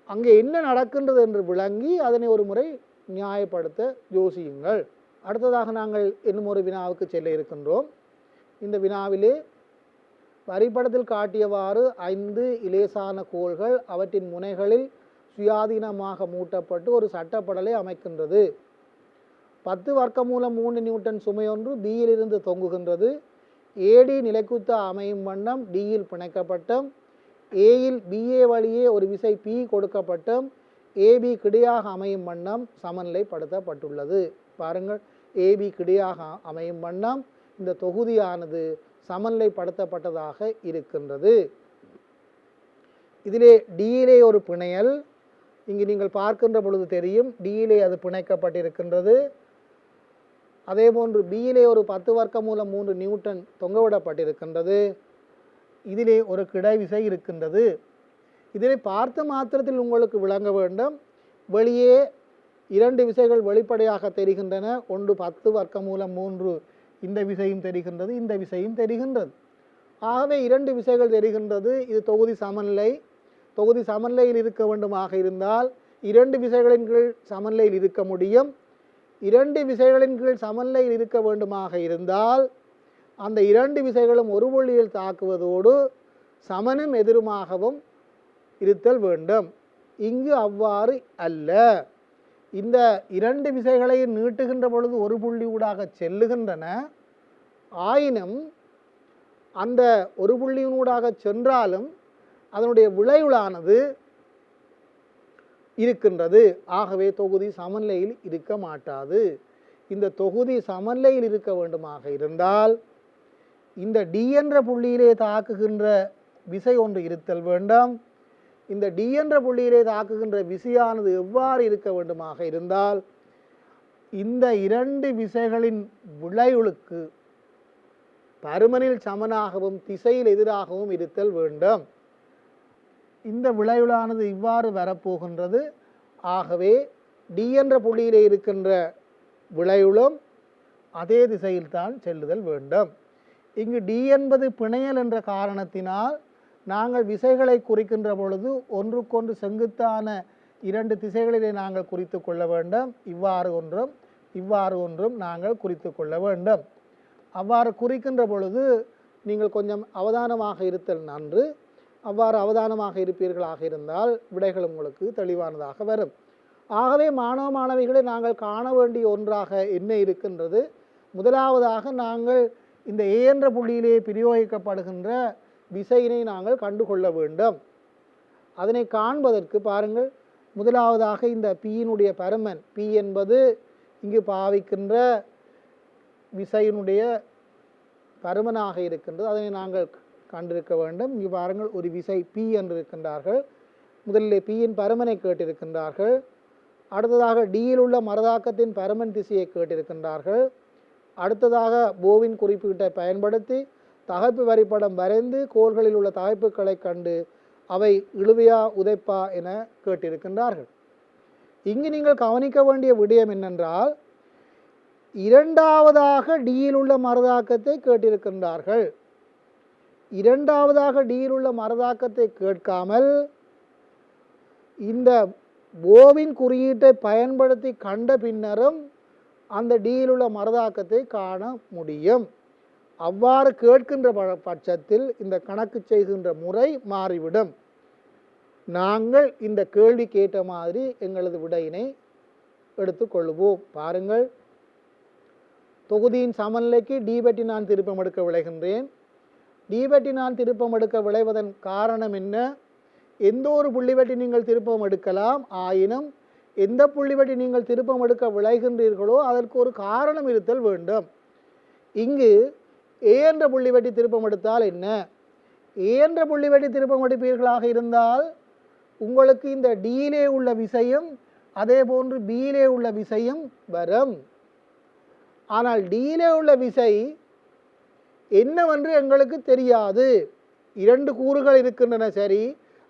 அங்கே என்ன நடக்கின்றது என்று விளங்கி அதனை ஒரு முறை நியாயப்படுத்த யோசியுங்கள். அடுத்ததாக நாங்கள் இன்னும் ஒரு வினாவுக்கு செல்ல இருக்கின்றோம். இந்த வினாவிலே வரைபடத்தில் காட்டியவாறு 5 இலேசான கோள்கள் அவற்றின் முனைகளில் சுயாதீனமாக மூட்டப்பட்டு ஒரு சட்டப்படலை அமைக்கின்றது. 10 வர்க்கமூலம் 3 நியூட்டன் சுமையொன்று பியிலிருந்து தொங்குகின்றது. ஏடி நிலைக்குத்த அமையும் வண்ணம் டியில் பிணைக்கப்பட்டும், ஏயில் பிஏ வழியே ஒரு விசை பி கொடுக்கப்பட்டும், ஏபி கிடையாக அமையும் வண்ணம் சமநிலைப்படுத்தப்பட்டுள்ளது. பாருங்கள், ஏபி கிடையாக அமையும் வண்ணம் இந்த தொகுதியானது சமநிலைப்படுத்தப்பட்டதாக இருக்கின்றது. இதிலே டியிலே ஒரு பிணையல் இங்கு நீங்கள் பார்க்கின்ற பொழுது தெரியும். டியிலே அது பிணைக்கப்பட்டிருக்கின்றது. அதேபோன்று பியிலே ஒரு 10 வர்க்கமூலம் 3 நியூட்டன் தொங்கவிடப்பட்டிருக்கின்றது. இதிலே ஒரு கிடை விசை இருக்கின்றது. இதனை பார்த்த மாத்திரத்தில் உங்களுக்கு விளங்க வேண்டும், வெளியே 2 விசைகள் வெளிப்படையாக தெரிகின்றன. ஒன்று 10 வர்க்கமூலம் 3 இந்த விசையும் தெரிகின்றது, இந்த விசையும் தெரிகின்றது. ஆகவே 2 விசைகள் தெரிகின்றது. இது தொகுதி சமநிலை. தொகுதி சமநிலையில் இருக்க வேண்டுமாக இருந்தால் 2 விசைகளின் கீழ் சமநிலையில் இருக்க முடியும். 2 விசைகளின் கீழ் சமநிலையில் இருக்க வேண்டுமாக இருந்தால் அந்த 2 விசைகளும் ஒரு புள்ளியில் தாக்குவதோடு சமனும் எதிருமாகவும் இருத்தல் வேண்டும். இங்கு அவ்வாறு அல்ல. இந்த 2 விசைகளை நீட்டுகின்ற பொழுது ஒரு புள்ளி ஊடாக செல்லுகின்றன. ஆயினும் அந்த ஒரு புள்ளியினூடாக சென்றாலும் அதனுடைய விளைவுளானது இருக்கின்றது. ஆகவே தொகுதி சமநிலையில் இருக்க மாட்டாது. இந்த தொகுதி சமநிலையில் இருக்க வேண்டுமாக இருந்தால் இந்த டி என்ற புள்ளியிலே தாக்குகின்ற விசை ஒன்று இருத்தல் வேண்டும். இந்த டி என்ற புள்ளியிலே தாக்குகின்ற விசையானது எவ்வாறு இருக்க வேண்டுமாக இருந்தால் இந்த 2 விசைகளின் விளைவுகளுக்கு பருமனில் சமனாகவும் திசையில் எதிராகவும் இருத்தல் வேண்டும். இந்த விளைவுளானது இவ்வாறு வரப்போகின்றது. ஆகவே டி என்ற புள்ளியிலே இருக்கின்ற விளைவுளும் அதே திசையில் தான் செல்லுதல் வேண்டும். இங்கு டி என்பது பிணையல் என்ற காரணத்தினால் நாங்கள் விசைகளை குறிக்கின்ற பொழுது ஒன்றுக்கொன்று செங்குத்தான 2 திசைகளிலே நாங்கள் குறித்து கொள்ள வேண்டும். இவ்வாறு ஒன்றும் இவ்வாறு ஒன்றும் நாங்கள் குறித்து கொள்ள வேண்டும். அவ்வாறு குறிக்கின்ற பொழுது நீங்கள் கொஞ்சம் அவதானமாக இருத்தல் நன்று. அவ்வாறு அவதானமாக இருப்பீர்களாக இருந்தால் விடைகள் உங்களுக்கு தெளிவானதாக வரும். ஆகவே மாணவ மாணவிகளை நாங்கள் காண வேண்டிய ஒன்றாக என்ன இருக்கின்றது, முதலாவதாக நாங்கள் இந்த ஏ என்ற புள்ளியிலே பிரயோகிக்கப்படுகின்ற விசையினை நாங்கள் கண்டுகொள்ள வேண்டும். அதனை காண்பதற்கு பாருங்கள், முதலாவதாக இந்த பியினுடைய பருமன் பி என்பது இங்கு பாவிக்கின்ற விசையினுடைய பருமனாக இருக்கின்றது. அதனை நாங்கள் கண்டிருக்க வேண்டும். இங்கு பாருங்கள், ஒரு விசை பி என்று இருக்கின்றார்கள். முதலில் பியின் பருமனை கேட்டிருக்கின்றார்கள். அடுத்ததாக டியில் உள்ள மரதாக்கத்தின் பருமன் திசையை கேட்டிருக்கின்றார்கள். அடுத்ததாக போவின் குறிப்பீட்டை பயன்படுத்தி தகைப்பு வரைபடம் வரைந்து கோள்களில் உள்ள தகைப்புகளை கண்டு அவை இழுவையா உதைப்பா என கேட்டிருக்கின்றார்கள். இங்கு நீங்கள் கவனிக்க வேண்டிய விடயம் என்னென்றால், இரண்டாவதாக டியில் உள்ள மரதாக்கத்தை கேட்டிருக்கின்றார்கள். இரண்டாவதாக டியில் உள்ள மரதாக்கத்தை கேட்காமல் இந்த போவின் குறியீட்டை பயன்படுத்தி கண்ட பின்னரும் அந்த டியில் உள்ள மரதாக்கத்தை காண முடியும். அவ்வாறு கேட்கின்ற பட்சத்தில் இந்த கணக்கு செய்கின்ற முறை மாறிவிடும். நாங்கள் இந்த கேள்விக்கு ஏற்ற மாதிரி எங்களது விடையினை எடுத்துக்கொள்வோம். பாருங்கள், தொகுதியின் சமநிலைக்கு டி பற்றி நான் திருப்பம் எடுக்க விளைகின்றேன். டி பற்றி நான் திருப்பம் எடுக்க விளைவதன் காரணம் என்ன? எந்த ஒரு புள்ளி பற்றி நீங்கள் திருப்பம் எடுக்கலாம், ஆயினும் எந்த புள்ளி பற்றி நீங்கள் திருப்பம் எடுக்க விளைகின்றீர்களோ அதற்கு ஒரு காரணம் இருத்தல் வேண்டும். இங்கு ஏ என்ற புள்ளி பற்றி திருப்பம் எடுத்தால் என்ன? ஏ என்ற புள்ளி பற்றி திருப்பம் எடுப்பீர்களாக இருந்தால் உங்களுக்கு இந்த டியிலே உள்ள விசையும் அதே போன்று பியிலே உள்ள விசையும் வரும். ஆனால் டியிலே உள்ள விசை என்னவென்று எங்களுக்கு தெரியாது. இரண்டு கூறுகள் இருக்கின்றன சரி,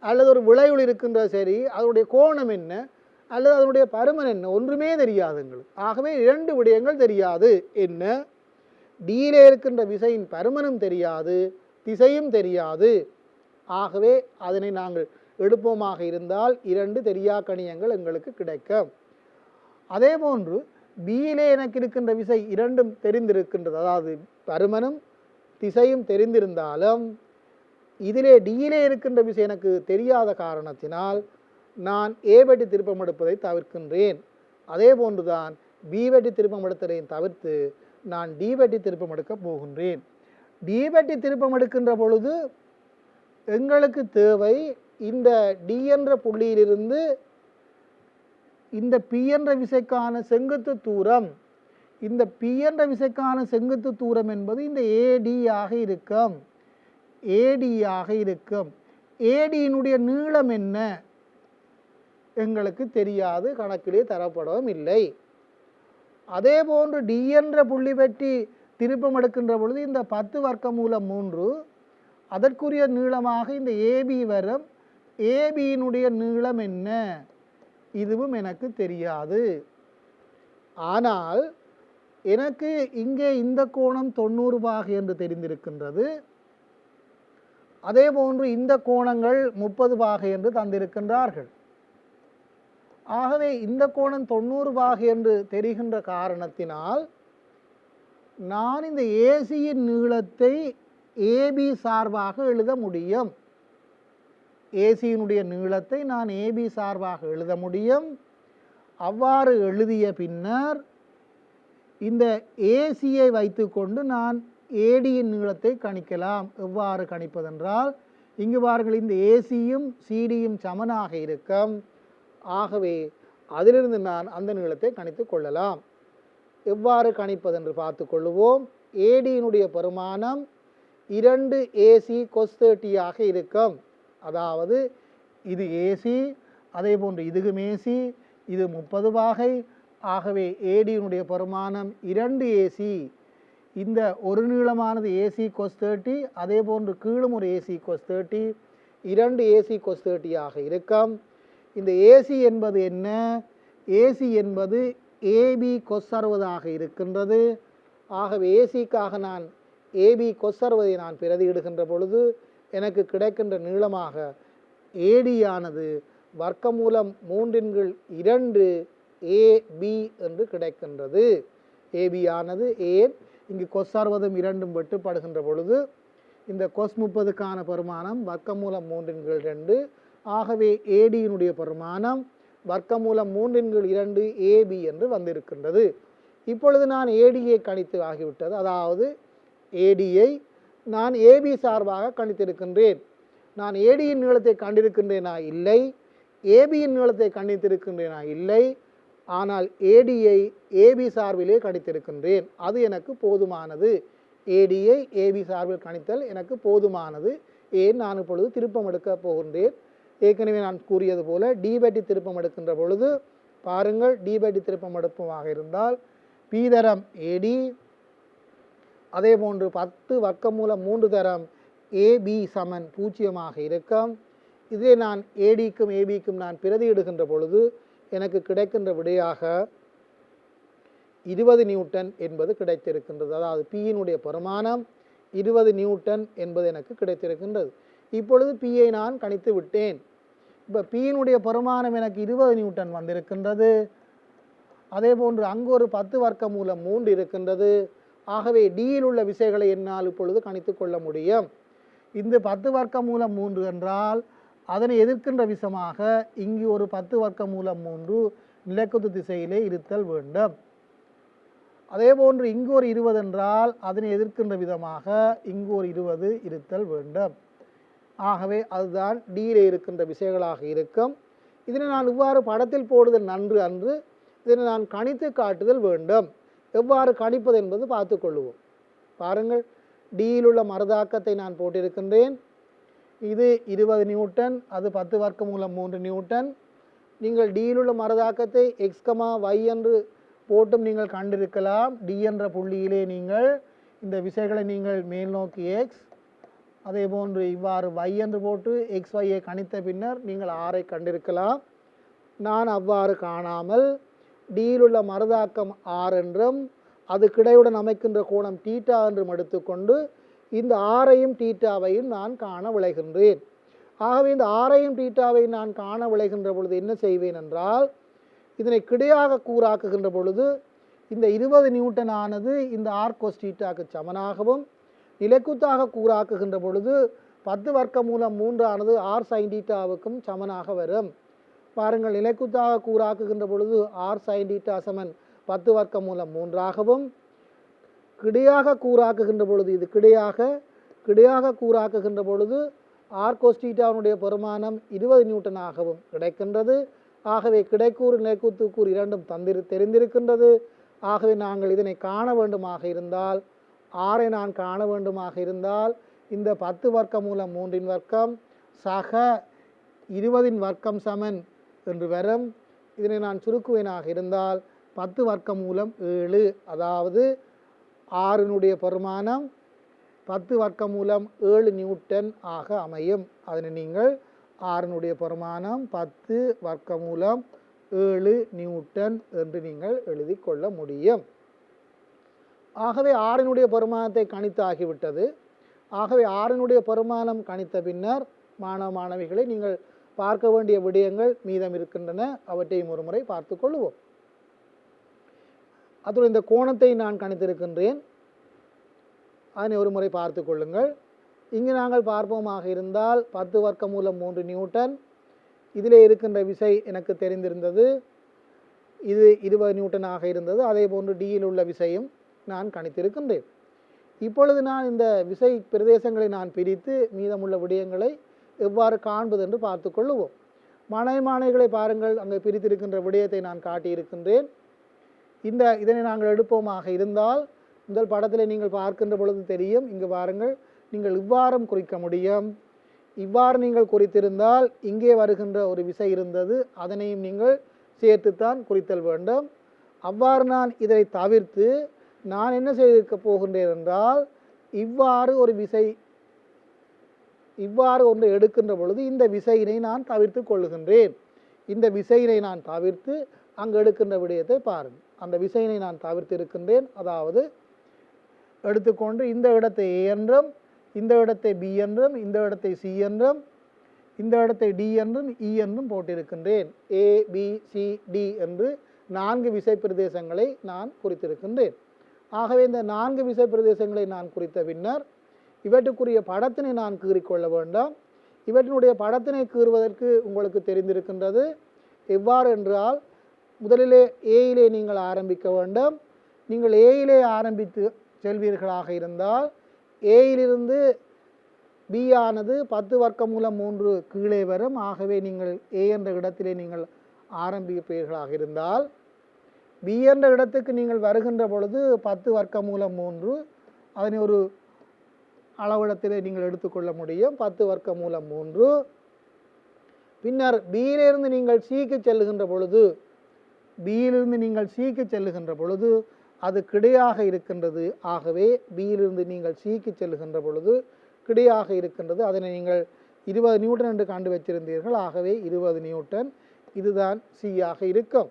அல்லது ஒரு விளைவுள் இருக்கின்றது சரி, அதனுடைய கோணம் என்ன அல்லது அதனுடைய பருமன் என்ன, ஒன்றுமே தெரியாது எங்களுக்கு. ஆகவே இரண்டு விடயங்கள் தெரியாது. என்ன? டியிலே இருக்கின்ற விசையின் பருமனும் தெரியாது, திசையும் தெரியாது. ஆகவே அதனை நாங்கள் எடுப்போமாக இருந்தால் இரண்டு தெரியா கணியங்கள் எங்களுக்கு கிடைக்கும். அதே போன்று பியிலே எனக்கு இருக்கின்ற விசை இரண்டும் தெரிந்திருக்கின்றது, அதாவது பருமனும் திசையும் தெரிந்திருந்தாலும் இதிலே டியிலே இருக்கின்ற விசை எனக்கு தெரியாத காரணத்தினால் நான் ஏ வட்டி திருப்பம் எடுப்பதை தவிர்க்கின்றேன். அதே போன்றுதான் பி வட்டி திருப்பம் எடுத்ததையும் தவிர்த்து நான் டி வட்டி திருப்பம் எடுக்க போகின்றேன். டி வட்டி திருப்பம் எடுக்கின்ற பொழுது எங்களுக்கு தேவை இந்த டி என்ற புள்ளியிலிருந்து இந்த பி என்ற விசைக்கான செங்குத்து தூரம். இந்த பி என்ற விசைக்கான செங்குத்து தூரம் என்பது இந்த ஏடி ஆக இருக்கும். ஏடி ஆக இருக்கும். ஏடியினுடைய நீளம் என்ன எங்களுக்கு தெரியாது, கணக்கிலே தரப்படவும் இல்லை. அதே போன்று டி என்ற புள்ளி பற்றி திருப்பம் எடுக்கின்ற பொழுது இந்த 10 வர்க்கமூலம் 3 அதற்குரிய நீளமாக இந்த ஏபி வரும். ஏபியினுடைய நீளம் என்ன? இதுவும் எனக்கு தெரியாது. ஆனால் எனக்கு இங்கே இந்த கோணம் 90 பாகை என்று தெரிந்திருக்கின்றது. அதே போன்று இந்த கோணங்கள் 30 பாகை என்று தந்திருக்கின்றார்கள். ஆகவே இந்த கோணம் 90 பாகை என்று தெரிகின்ற காரணத்தினால் நான் இந்த ஏசியின் நீளத்தை ஏபி சார்பாக எழுத முடியும். ஏசியினுடைய நீளத்தை நான் ஏபி சார்பாக எழுத முடியும். அவ்வாறு எழுதிய பின்னர் இந்த ஏசியை வைத்துக்கொண்டு நான் ஏடியின் நீளத்தை கணிக்கலாம். எவ்வாறு கணிப்பதென்றால் இங்கு பாருங்கள், இந்த ஏசியும் சிடியும் சமனாக இருக்கும். ஆகவே அதிலிருந்து நான் அந்த நீளத்தை கணித்து கொள்ளலாம். எவ்வாறு கணிப்பதென்று பார்த்து கொள்ளுவோம். ஏடியினுடைய பெருமானம் 2 ஏசி cos 30 ஆக இருக்கும். அதாவது இது ஏசி, அதே போன்று இதுவும் ஏசி, இது 30 பாகை. ஆகவே ஏடியினுடைய பெருமானம் 2 ஏசி. இந்த ஒரு நீளமானது ஏசி cos 30, அதே போன்று கீழும் ஒரு ஏசி cos 30, 2 ஏசி cos 30 ஆக இருக்கும். இந்த ஏசி என்பது என்ன? ஏசி என்பது ஏபி cos 60 ஆக இருக்கின்றது. ஆகவே ஏசிக்காக நான் ஏபி cos 60 நான் பிரதியிடுகின்ற பொழுது எனக்கு கிடைக்கின்ற நீளமாக ஏடியானது வர்க்கமூலம் 3/2 ஏபி என்று கிடைக்கின்றது. ஏபி ஆனது ஏன் இங்கு cos 60 2 வெட்டுப்படுகின்ற பொழுது இந்த cos 30க்கான பெருமானம் வர்க்கமூலம் 3/2. ஆகவே ஏடியினுடைய பெருமானம் வர்க்கமூலம் 3/2 ஏபி என்று வந்திருக்கின்றது. இப்பொழுது நான் ஏடியை கணித்து ஆகிவிட்டது. அதாவது ஏடியை நான் ஏபி சார்பாக கணித்திருக்கின்றேன். நான் ஏடியின் நீளத்தை கண்டிருக்கின்றேனா? இல்லை. ஏபியின் நீளத்தை கணித்திருக்கின்றேனா? இல்லை. ஆனால் ஏடியை ஏபி சார்பிலே கணித்திருக்கின்றேன். அது எனக்கு போதுமானது. ஏடியை ஏபி சார்பில் கணித்தல் எனக்கு போதுமானது. ஏன் நான் இப்பொழுது திருப்பம் எடுக்க போகின்றேன். ஏற்கனவே நான் கூறியது போல டி பட்டி திருப்பம் எடுக்கின்ற பொழுது பாருங்கள், டி பட்டி திருப்பம் எடுப்பமாக இருந்தால் பி தரம் ஏடி, அதே போன்று 10 வர்க்கமூலம் 3 தரம் ஏபி சமன் 0 இருக்கும். இதே நான் ஏடிக்கும் ஏபிக்கும் நான் பிரதியிடுகின்ற பொழுது எனக்கு கிடைக்கின்ற விடையாக 20 நியூட்டன் என்பது கிடைத்திருக்கின்றது. அதாவது பியினுடைய பெருமானம் 20 நியூட்டன் என்பது எனக்கு கிடைத்திருக்கின்றது. இப்பொழுது பியை நான் கணித்து விட்டேன். இப்போ பியினுடைய பெருமானம் எனக்கு 20 நியூட்டன் வந்திருக்கின்றது. அதே போன்று அங்கு ஒரு 10 வர்க்கமூலம் 3 இருக்கின்றது. ஆகவே டியில் உள்ள விசைகளை என்னால் இப்பொழுது கணித்து கொள்ள முடியும். இந்த 10 வர்க்கமூலம் 3 என்றால் அதனை எதிர்க்கின்ற விசமாக இங்கு ஒரு 10 வர்க்கமூலம் 3 நிலக்குத்து திசையிலே இருத்தல் வேண்டும். அதே போன்று இங்கு ஒரு 20 என்றால் அதனை எதிர்க்கின்ற விதமாக இங்கு ஒரு 20 இருத்தல் வேண்டும். ஆகவே அதுதான் டியிலே இருக்கின்ற விசைகளாக இருக்கும். இதனை நான் இவ்வாறு படத்தில் போடுதல் நன்று அன்று, இதனை நான் கணித்து காட்டுதல் வேண்டும். எவ்வாறு கணிப்பது என்பது பார்த்துக்கொள்வோம். பாருங்கள், டியில் உள்ள மறுதாக்கத்தை நான் போட்டிருக்கின்றேன். இது 20 நியூட்டன், அது 10 வர்க்கமூலம் 3 நியூட்டன். நீங்கள் டியில் உள்ள மறுதாக்கத்தை எக்ஸ் y என்று போட்டும் நீங்கள் கண்டிருக்கலாம். டி என்ற புள்ளியிலே நீங்கள் இந்த விசைகளை நீங்கள் மேல் நோக்கி எக்ஸ், அதே போன்று இவ்வாறு y என்று போட்டு எக்ஸ் ஒய்யை கணித்த பின்னர் நீங்கள் ஆரை கண்டிருக்கலாம். நான் அவ்வாறு காணாமல் டியில் உள்ள மறுதாக்கம் ஆர் என்றும் அது கிடையுடன் அமைக்கின்ற கோணம் தீட்டா என்றும் எடுத்துக்கொண்டு இந்த ஆரையும் தீட்டாவையும் நான் காண விளைகின்றேன். ஆகவே இந்த ஆரையும் தீட்டாவையும் நான் காண விளைகின்ற பொழுது என்ன செய்வேன் என்றால், இதனை கிடையாக கூறாக்குகின்ற பொழுது இந்த 20 நியூட்டன் ஆனது இந்த ஆர் கோஸ் தீட்டாக்கு சமனாகவும், நிலைக்குத்தாக கூறாக்குகின்ற பொழுது 10 வர்க்கமூலம் 3 ஆனது ஆர் சைன் தீட்டாவுக்கும் சமனாக வரும். பாருங்கள், நிலைக்குத்தாக கூறாக்குகின்ற பொழுது ஆர் சைன் தீட்டா சமன் 10 வர்க்கமூலம் 3 ஆகவும், கிடையாக கூறாக்குகின்ற பொழுது இது கிடையாக கூறாக்குகின்ற பொழுது ஆர் கோஸ் தீட்டாவுடைய பெருமானம் 20 நியூட்டன் ஆகவும் கிடைக்கின்றது. ஆகவே கிடைக்கூறு நிலைக்குத்துக்கூறு இரண்டும் தெரிந்திருக்கின்றது. ஆகவே நாங்கள் இதனை காண வேண்டுமாக இருந்தால், ஆரை நான் காண வேண்டுமாக இருந்தால் இந்த 10 வர்க்கமூலம் 3 வர்க்கம் சக 20 வர்க்கம் சமன் என்று வரும். இதனை நான் சுருக்குவேனாக இருந்தால் 10 வர்க்கமூலம் 7, அதாவது ஆறினுடைய பெருமானம் 10 வர்க்கமூலம் 7 நியூட்டன் ஆக அமையும். அதனை நீங்கள் ஆறினுடைய பெருமானம் 10 வர்க்கமூலம் 7 நியூட்டன் என்று நீங்கள் எழுதி கொள்ள முடியும். ஆகவே ஆறினுடைய பெருமானத்தை கணித்து ஆகிவிட்டது. ஆகவே ஆறினுடைய பெருமானம் கணித்த பின்னர் மாணவ மாணவிகளை நீங்கள் பார்க்க வேண்டிய விடயங்கள் மீதம் இருக்கின்றன. அவற்றையும் ஒரு முறை பார்த்து கொள்வோம். அத்துடன் இந்த கோணத்தை நான் கணித்திருக்கின்றேன், அதனை ஒரு முறை பார்த்து கொள்ளுங்கள். இங்கு நாங்கள் பார்ப்போமாக இருந்தால் 10 வர்க்கமூலம் 3 நியூட்டன், இதிலே இருக்கின்ற விசை எனக்கு தெரிந்திருந்தது, இது 20 நியூட்டனாக இருந்தது. அதே போன்று டியில் உள்ள விசையும் நான் கணித்திருக்கின்றேன். இப்பொழுது நான் இந்த விசை பிரதேசங்களை நான் பிரித்து மீதமுள்ள விடயங்களை எவ்வாறு காண்பது என்று பார்த்து கொள்ளுவோம். மாணவிகளை பாருங்கள், அங்கே பிரித்திருக்கின்ற விடயத்தை நான் காட்டியிருக்கின்றேன். இதனை நாங்கள் எடுப்போமாக இருந்தால் முதல் படத்தில் நீங்கள் பார்க்கின்ற பொழுது தெரியும். இங்கு பாருங்கள், நீங்கள் இவ்வாறும் குறிக்க முடியும். இவ்வாறு நீங்கள் குறித்திருந்தால் இங்கே வருகின்ற ஒரு விசை இருந்தது, அதனையும் நீங்கள் சேர்த்துத்தான் குறித்தல் வேண்டும். அவ்வாறு நான் இதை தவிர்த்து நான் என்ன செய்திருக்க போகின்றேன் என்றால், இவ்வாறு ஒரு விசை இவ்வாறு ஒன்று எடுக்கின்ற பொழுது இந்த விசையினை நான் தவிர்த்து கொள்ளுகின்றேன். இந்த விசையினை நான் தவிர்த்து அங்கு எடுக்கின்ற விடயத்தை பாருங்கள். அந்த விசையினை நான் தவிர்த்து இருக்கின்றேன். அதாவது எடுத்துக்கொண்டு இந்த இடத்தை ஏ என்றும், இந்த இடத்தை பி என்றும், இந்த இடத்தை சி என்றும், இந்த இடத்தை டி என்றும் இ என்றும் போட்டிருக்கின்றேன். ஏ பி சி டி என்று 4 விசை பிரதேசங்களை நான் குறித்திருக்கின்றேன். ஆகவே இந்த 4 விசை பிரதேசங்களை நான் குறித்த பின்னர் இவற்றுக்குரிய படத்தினை நான் கீறிக்கொள்ள வேண்டாம். இவற்றினுடைய படத்தினை கீறுவதற்கு உங்களுக்கு தெரிந்திருக்கின்றது. எவ்வாறு என்றால், முதலிலே ஏயிலே நீங்கள் ஆரம்பிக்க வேண்டும். நீங்கள் ஏயிலே ஆரம்பித்து செல்வீர்களாக இருந்தால் ஏயிலிருந்து பி ஆனது 10 வர்க்கமூலம் 3 கீழே வரும். ஆகவே நீங்கள் ஏ என்ற இடத்திலே நீங்கள் ஆரம்பிப்பீர்களாக இருந்தால் பி என்ற இடத்துக்கு நீங்கள் வருகின்ற பொழுது 10 வர்க்கமூலம் 3 அதனை ஒரு அளவிடத்திலே நீங்கள் எடுத்துக்கொள்ள முடியும். 10 வர்க்கமூலம் 3. பின்னர் பியிலிருந்து நீங்கள் சிக்கு செல்லுகின்ற பொழுது, பியிலிருந்து நீங்கள் சிக்கு செல்லுகின்ற பொழுது அது கிடையாக இருக்கின்றது. ஆகவே பியிலிருந்து நீங்கள் சிக்கு செல்லுகின்ற பொழுது கிடையாக இருக்கின்றது. அதனை நீங்கள் 20 நியூட்டன் என்று கண்டு வச்சிருந்தீர்கள். ஆகவே 20 நியூட்டன் இதுதான் சியாக இருக்கும்.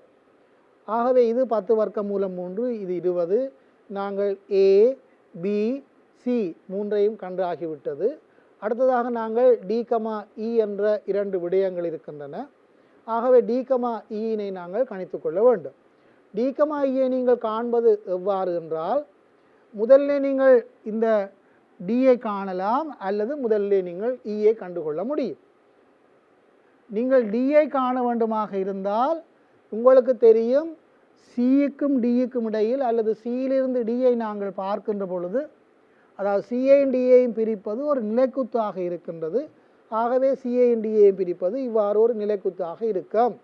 ஆகவே இது 10 வர்க்கமூலம் 3, இது 20. நாங்கள் ஏ பி சி மூன்றையும் கண்டு ஆகிவிட்டது. அடுத்ததாக நாங்கள் டி கமா இ என்ற 2 விடயங்கள் இருக்கின்றன. ஆகவே டி கமா இயினை நாங்கள் கணித்து கொள்ள வேண்டும். டி கமா இயை நீங்கள் காண்பது எவ்வாறு என்றால், முதலிலே நீங்கள் இந்த டியை காணலாம், அல்லது முதலிலே நீங்கள் இயை கண்டுகொள்ள முடியும். நீங்கள் டியை காண வேண்டுமாக இருந்தால் உங்களுக்கு தெரியும், சிக்கும் டிக்கும் இடையில் அல்லது சியிலிருந்து டியை நாங்கள் பார்க்கின்ற பொழுது, அதாவது சியையும் டியையும் பிரிப்பது ஒரு நிலைக்குத்தாக இருக்கின்றது. ஆகவே சியையும் டியையும் பிரிப்பது இவ்வாறு ஒரு நிலைக்குத்தாக இருக்கும்.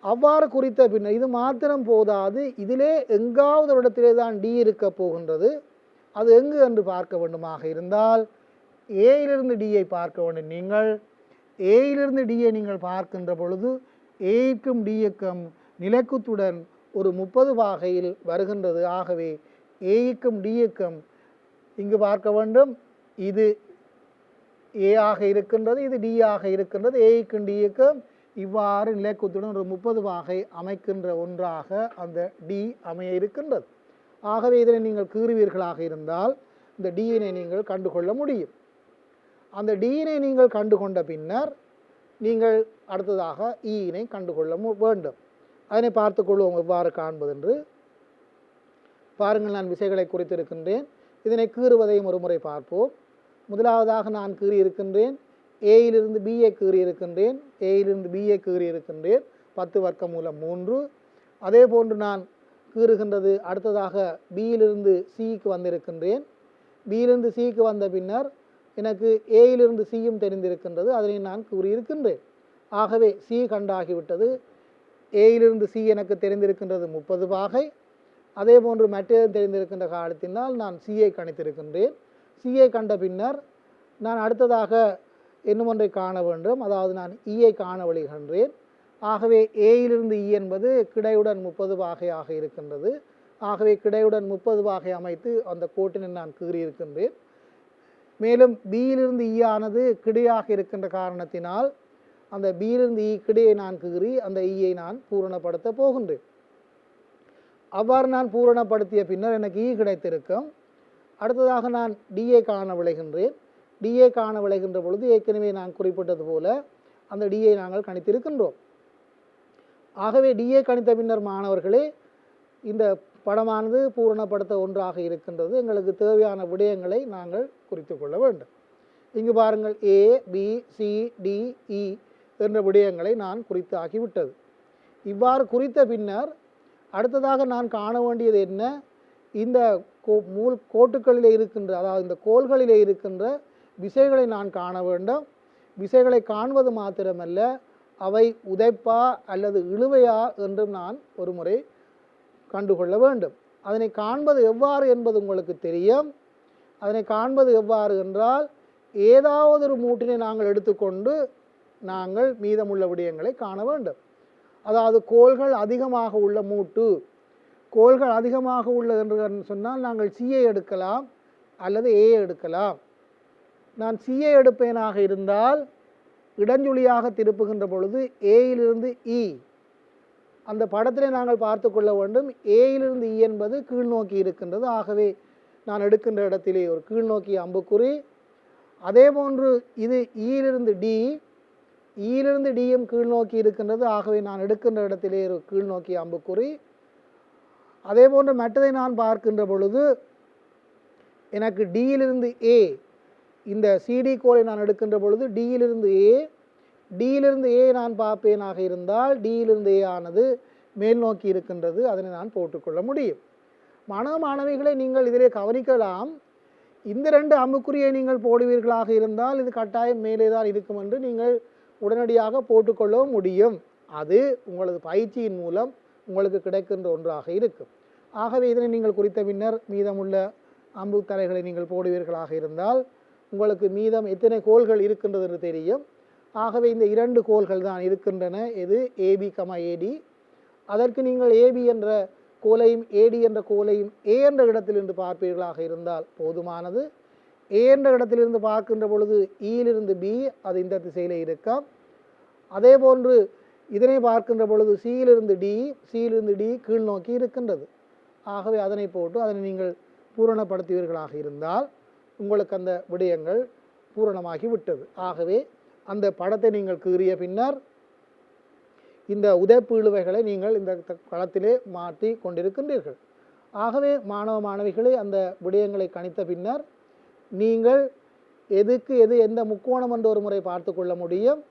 அவ்வாறு குறித்த பின்னர் இது மாத்திரம் போதாது, இதிலே எங்காவது ஒரு இடத்திலே தான் டி இருக்க போகின்றது. அது எங்கு என்று பார்க்க வேண்டுமாக இருந்தால் ஏயிலிருந்து டியை பார்க்க வேண்டும். நீங்கள் ஏயிலிருந்து டியை நீங்கள் பார்க்கின்ற பொழுது ஏக்கும் டிக்கும் நிலைக்குத்துடன் ஒரு 30 பாகையில் வருகின்றது. ஆகவே ஏக்கும் டிக்கும் இங்கு பார்க்க வேண்டும். இது ஏ ஆக இருக்கின்றது, இது டி ஆக இருக்கின்றது. ஏக்கும் டிக்கும் இவ்வாறு நிலைக்குத்துடன் ஒரு 30 பாகை அமைக்கின்ற ஒன்றாக அந்த டி அமைய இருக்கின்றது. ஆகவே இதனை நீங்கள் கீறுவீர்களாக இருந்தால் இந்த டியினை நீங்கள் கண்டுகொள்ள முடியும். அந்த டியினை நீங்கள் கண்டுகொண்ட பின்னர் நீங்கள் அடுத்ததாக ஈயினை கண்டுகொள்ள வேண்டும். அதனை பார்த்துக்கொள்வோம் எவ்வாறு காண்பது என்று. பாருங்கள், நான் விசைகளை குறித்திருக்கின்றேன். இதனை கீறுவதையும் ஒரு முறை பார்ப்போம். முதலாவதாக நான் கீறியிருக்கின்றேன். ஏயிலிருந்து பியை கீறியிருக்கின்றேன். ஏயிலிருந்து பியை கீறியிருக்கின்றேன். 10 வர்க்கமூலம் 3. அதே போன்று நான் கீறுகின்றது அடுத்ததாக பியிலிருந்து சிக்கு வந்திருக்கின்றேன். பியிலிருந்து சிக்கு வந்த பின்னர் எனக்கு ஏயிலிருந்து சியும் தெரிந்திருக்கின்றது. அதனை நான் கூறியிருக்கின்றேன். ஆகவே சி கண்டாகிவிட்டது. ஏயிலிருந்து சி எனக்கு தெரிந்திருக்கின்றது 30 பாகை. அதே போன்று மற்றது தெரிந்திருக்கின்ற காலத்தினால் நான் சியை கணித்திருக்கின்றேன். சியை கண்ட பின்னர் நான் அடுத்ததாக இன்னும் ஒன்றை காண வேண்டும். அதாவது நான் ஈயை காண வழிகின்றேன். ஆகவே ஏயிலிருந்து இ என்பது கிடையுடன் 30 பாகையாக இருக்கின்றது. ஆகவே கிடையுடன் 30 பாகை அமைத்து அந்த கோட்டினை நான் கீறியிருக்கின்றேன். மேலும் பியிலிருந்து ஈ ஆனது கிடையாக இருக்கின்ற காரணத்தினால் அந்த பியிலிருந்து ஈ கிடையை நான் கீறி அந்த ஈயை நான் பூரணப்படுத்த போகின்றேன். அவ்வாறு நான் பூரணப்படுத்திய பின்னர் எனக்கு ஈ கிடைத்திருக்கும். அடுத்ததாக நான் டியை காண விளைகின்றேன். டியை காண விளைகின்ற பொழுது ஏற்கனவே நான் குறிப்பிட்டது போல அந்த டியை நாங்கள் கணித்திருக்கின்றோம். ஆகவே டியை கணித்த பின்னர் மாணவர்களே இந்த படமானது பூரணப்படுத்த ஒன்றாக இருக்கின்றது. எங்களுக்கு தேவையான விடயங்களை நாங்கள் குறித்து கொள்ள வேண்டும். இங்கு பாருங்கள், ஏ பி சி டி இ என்ற விடயங்களை நான் குறித்து ஆகிவிட்டது. இவ்வாறு குறித்த பின்னர் அடுத்ததாக நான் காண வேண்டியது என்ன? இந்த கோட்டுகளிலே இருக்கின்ற, அதாவது இந்த கோள்களிலே இருக்கின்ற விசைகளை நான் காண வேண்டும். விசைகளை காண்பது மாத்திரமல்ல, அவை உதைப்பா அல்லது இழுவையா என்றும் நான் ஒரு முறை கண்டுகொள்ள வேண்டும். அதனை காண்பது எவ்வாறு என்பது உங்களுக்கு தெரியும். அதனை காண்பது எவ்வாறு என்றால், ஏதாவது ஒரு மூட்டினை நாங்கள் எடுத்துக்கொண்டு நாங்கள் மீதமுள்ள விடயங்களை காண வேண்டும். அதாவது கோள்கள் அதிகமாக உள்ள மூட்டு, கோள்கள் அதிகமாக உள்ள என்று சொன்னால் நாங்கள் சியை எடுக்கலாம் அல்லது ஏயை எடுக்கலாம். நான் சியை எடுப்பேனாக இருந்தால் இடஞ்சுழியாக திருப்புகின்ற பொழுது ஏயிலிருந்து இ, அந்த படத்திலே நாங்கள் பார்த்து கொள்ள வேண்டும். ஏயிலிருந்து இ என்பது கீழ்நோக்கி இருக்கின்றது. ஆகவே நான் எடுக்கின்ற இடத்திலே ஒரு கீழ்நோக்கி அம்புக்குறி. அதே போன்று இது ஈயிலிருந்து டி, ஈயிலிருந்து டியும் கீழ்நோக்கி இருக்கின்றது. ஆகவே நான் எடுக்கின்ற இடத்திலே ஒரு கீழ்நோக்கி அம்புக்குறி. அதே போன்று மற்றதை நான் பார்க்கின்ற பொழுது எனக்கு டியிலிருந்து ஏ, இந்த சிடி கோலை நான் எடுக்கின்ற பொழுது டியிலிருந்து ஏ, டியிலிருந்து ஏ நான் பார்ப்பேனாக இருந்தால் டியிலிருந்து ஏ ஆனது மேல் நோக்கி இருக்கின்றது. அதனை நான் போட்டுக்கொள்ள முடியும். மாணவிகளை நீங்கள் இதிலே கவனிக்கலாம். இந்த 2 அம்புக்குறியை நீங்கள் போடுவீர்களாக இருந்தால் இது கட்டாயம் மேலே தான் இருக்கும் என்று நீங்கள் உடனடியாக போட்டுக்கொள்ள முடியும். அது உங்களது பயிற்சியின் மூலம் உங்களுக்கு கிடைக்கின்ற ஒன்றாக இருக்கும். ஆகவே இதனை நீங்கள் குறித்த பின்னர் மீதமுள்ள அம்பு தலைகளை நீங்கள் போடுவீர்களாக இருந்தால் உங்களுக்கு மீதம் எத்தனை கோள்கள் இருக்கின்றது என்று தெரியும். ஆகவே இந்த 2 கோள்கள் தான் இருக்கின்றன. இது ஏபி ஏடி. அதற்கு நீங்கள் ஏபி என்ற கோலையும் ஏடி என்ற கோலையும் ஏ என்ற இடத்திலிருந்து பார்ப்பீர்களாக இருந்தால் போதுமானது. ஏ என்ற இடத்திலிருந்து பார்க்கின்ற பொழுது ஈயிலிருந்து பி, அது இந்த திசையிலே இருக்கும். அதே போன்று இதனை பார்க்கின்ற பொழுது சியிலிருந்து டி, சியிலிருந்து டி கீழ் நோக்கி இருக்கின்றது. ஆகவே அதனை போட்டு அதனை நீங்கள் பூரணப்படுத்துவீர்களாக இருந்தால் உங்களுக்கு அந்த விடயங்கள் பூரணமாகி விட்டது. ஆகவே அந்த படத்தை நீங்கள் கீறிய பின்னர் இந்த உதைப்பு இழுவைகளை நீங்கள் இந்த களத்திலே மாற்றி கொண்டிருக்கின்றீர்கள். ஆகவே மாணவிகளே அந்த விடயங்களை கணித்த பின்னர் நீங்கள் எதுக்கு எது எந்த முக்கோணம் என்று ஒரு முறை பார்த்து கொள்ள முடியும்.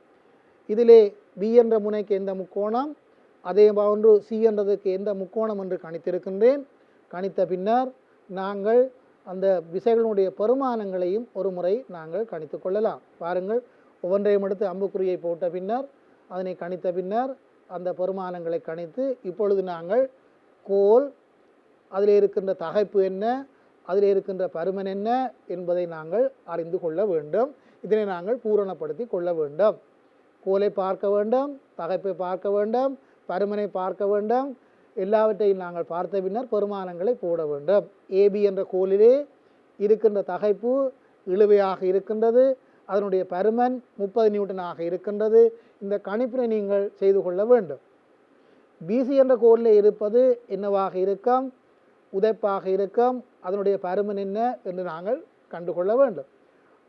இதிலே பி என்ற முனைக்கு எந்த முக்கோணம், அதே போன்று சி என்றதுக்கு எந்த முக்கோணம் என்று கணித்திருக்கின்றேன். கணித்த பின்னர் நாங்கள் அந்த விசைகளுடைய பெருமானங்களையும் ஒரு முறை நாங்கள் கணித்து கொள்ளலாம். பாருங்கள், ஒவ்வொன்றையும் எடுத்து அம்புக்குறியை போட்ட பின்னர் அதனை கணித்த பின்னர் அந்த பெருமானங்களை கணித்து இப்பொழுது நாங்கள் கோல், அதில் இருக்கின்ற தகைப்பு என்ன, அதில் இருக்கின்ற பருமன் என்ன என்பதை நாங்கள் அறிந்து கொள்ள வேண்டும். இதனை நாங்கள் பூரணப்படுத்தி கொள்ள வேண்டும். கோலை பார்க்க வேண்டும், தகைப்பை பார்க்க வேண்டும், பருமனை பார்க்க வேண்டும். எல்லாவற்றையும் நாங்கள் பார்த்த பின்னர் பெருமானங்களை போட வேண்டும். ஏபி என்ற கோலிலே இருக்கின்ற தகைப்பு இழுவையாக இருக்கின்றது, அதனுடைய பருமன் 30 நியூட்டனாக இருக்கின்றது. இந்த கணிப்பினை நீங்கள் செய்து கொள்ள வேண்டும். பிசி என்ற கோலில் இருப்பது என்னவாக இருக்கும், உதைப்பாக இருக்கும், அதனுடைய பருமன் என்ன என்று நாங்கள் கண்டுகொள்ள வேண்டும்.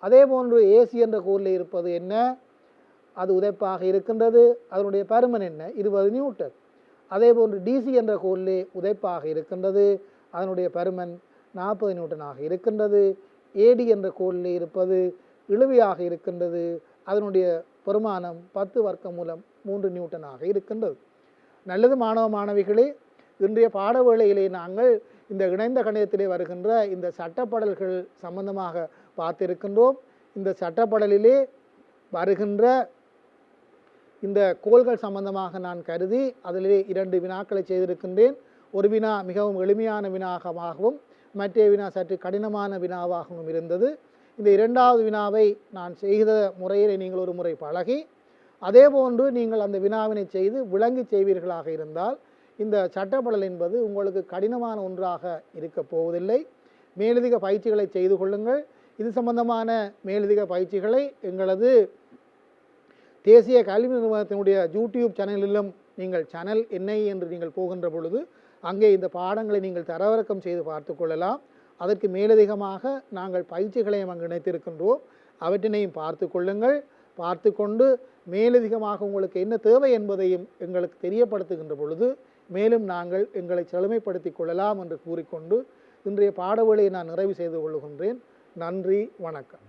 அதே போன்று ஏசி என்ற கோலில் இருப்பது என்ன, அது உதைப்பாக இருக்கின்றது, அதனுடைய பருமன் என்ன, 20 நியூட்டன். அதே போன்று டிசி என்ற கோலிலே உதைப்பாக இருக்கின்றது, அதனுடைய பருமன் 40 நியூட்டனாக இருக்கின்றது. ஏடி என்ற கோலிலே இருப்பது இழுவையாக இருக்கின்றது, அதனுடைய பெருமானம் 10 வர்க்கமூலம் 3 நியூட்டனாக இருக்கின்றது. நல்லது மாணவ மாணவிகளே, இன்றைய பாட வேளையிலே நாங்கள் இந்த இணைந்த கணிதத்திலே வருகின்ற இந்த சட்டப்படல்கள் சம்பந்தமாக பார்த்திருக்கின்றோம். இந்த சட்டப்படலிலே வருகின்ற இந்த கோள்கள் சம்பந்தமாக நான் கருதி அதிலே 2 வினாக்களை செய்திருக்கின்றேன். ஒரு வினா மிகவும் எளிமையான வினாவாகவும் மற்ற வினா சற்று கடினமான வினாவாகவும் இருந்தது. இந்த 2வது வினாவை நான் செய்த முறையிலே நீங்கள் ஒரு முறை பழகி அதே போன்று நீங்கள் அந்த வினாவினை செய்து விளங்கி செய்வீர்களாக இருந்தால் இந்த சட்டப்படல் என்பது உங்களுக்கு கடினமான ஒன்றாக இருக்க போவதில்லை. மேலதிக பயிற்சிகளை செய்து கொள்ளுங்கள். இது சம்பந்தமான மேலதிக பயிற்சிகளை எங்களது தேசிய கல்வி நிறுவனத்தினுடைய யூடியூப் சேனலிலும் நீங்கள் சேனல் என்னை என்று நீங்கள் போகின்ற பொழுது அங்கே இந்த பாடங்களை நீங்கள் தரவிறக்கம் செய்து பார்த்து கொள்ளலாம். அதற்கு மேலதிகமாக நாங்கள் பயிற்சிகளையும் அங்கு இணைத்திருக்கின்றோம். அவற்றினையும் பார்த்து கொள்ளுங்கள். பார்த்து கொண்டு மேலதிகமாக உங்களுக்கு என்ன தேவை என்பதையும் எங்களுக்கு தெரியப்படுத்துகின்ற பொழுது மேலும் நாங்கள் எங்களை செழுமைப்படுத்தி கொள்ளலாம் என்று கூறிக்கொண்டு இன்றைய பாடவேளையை நான் நிறைவு செய்து கொள்கின்றேன். நன்றி, வணக்கம்.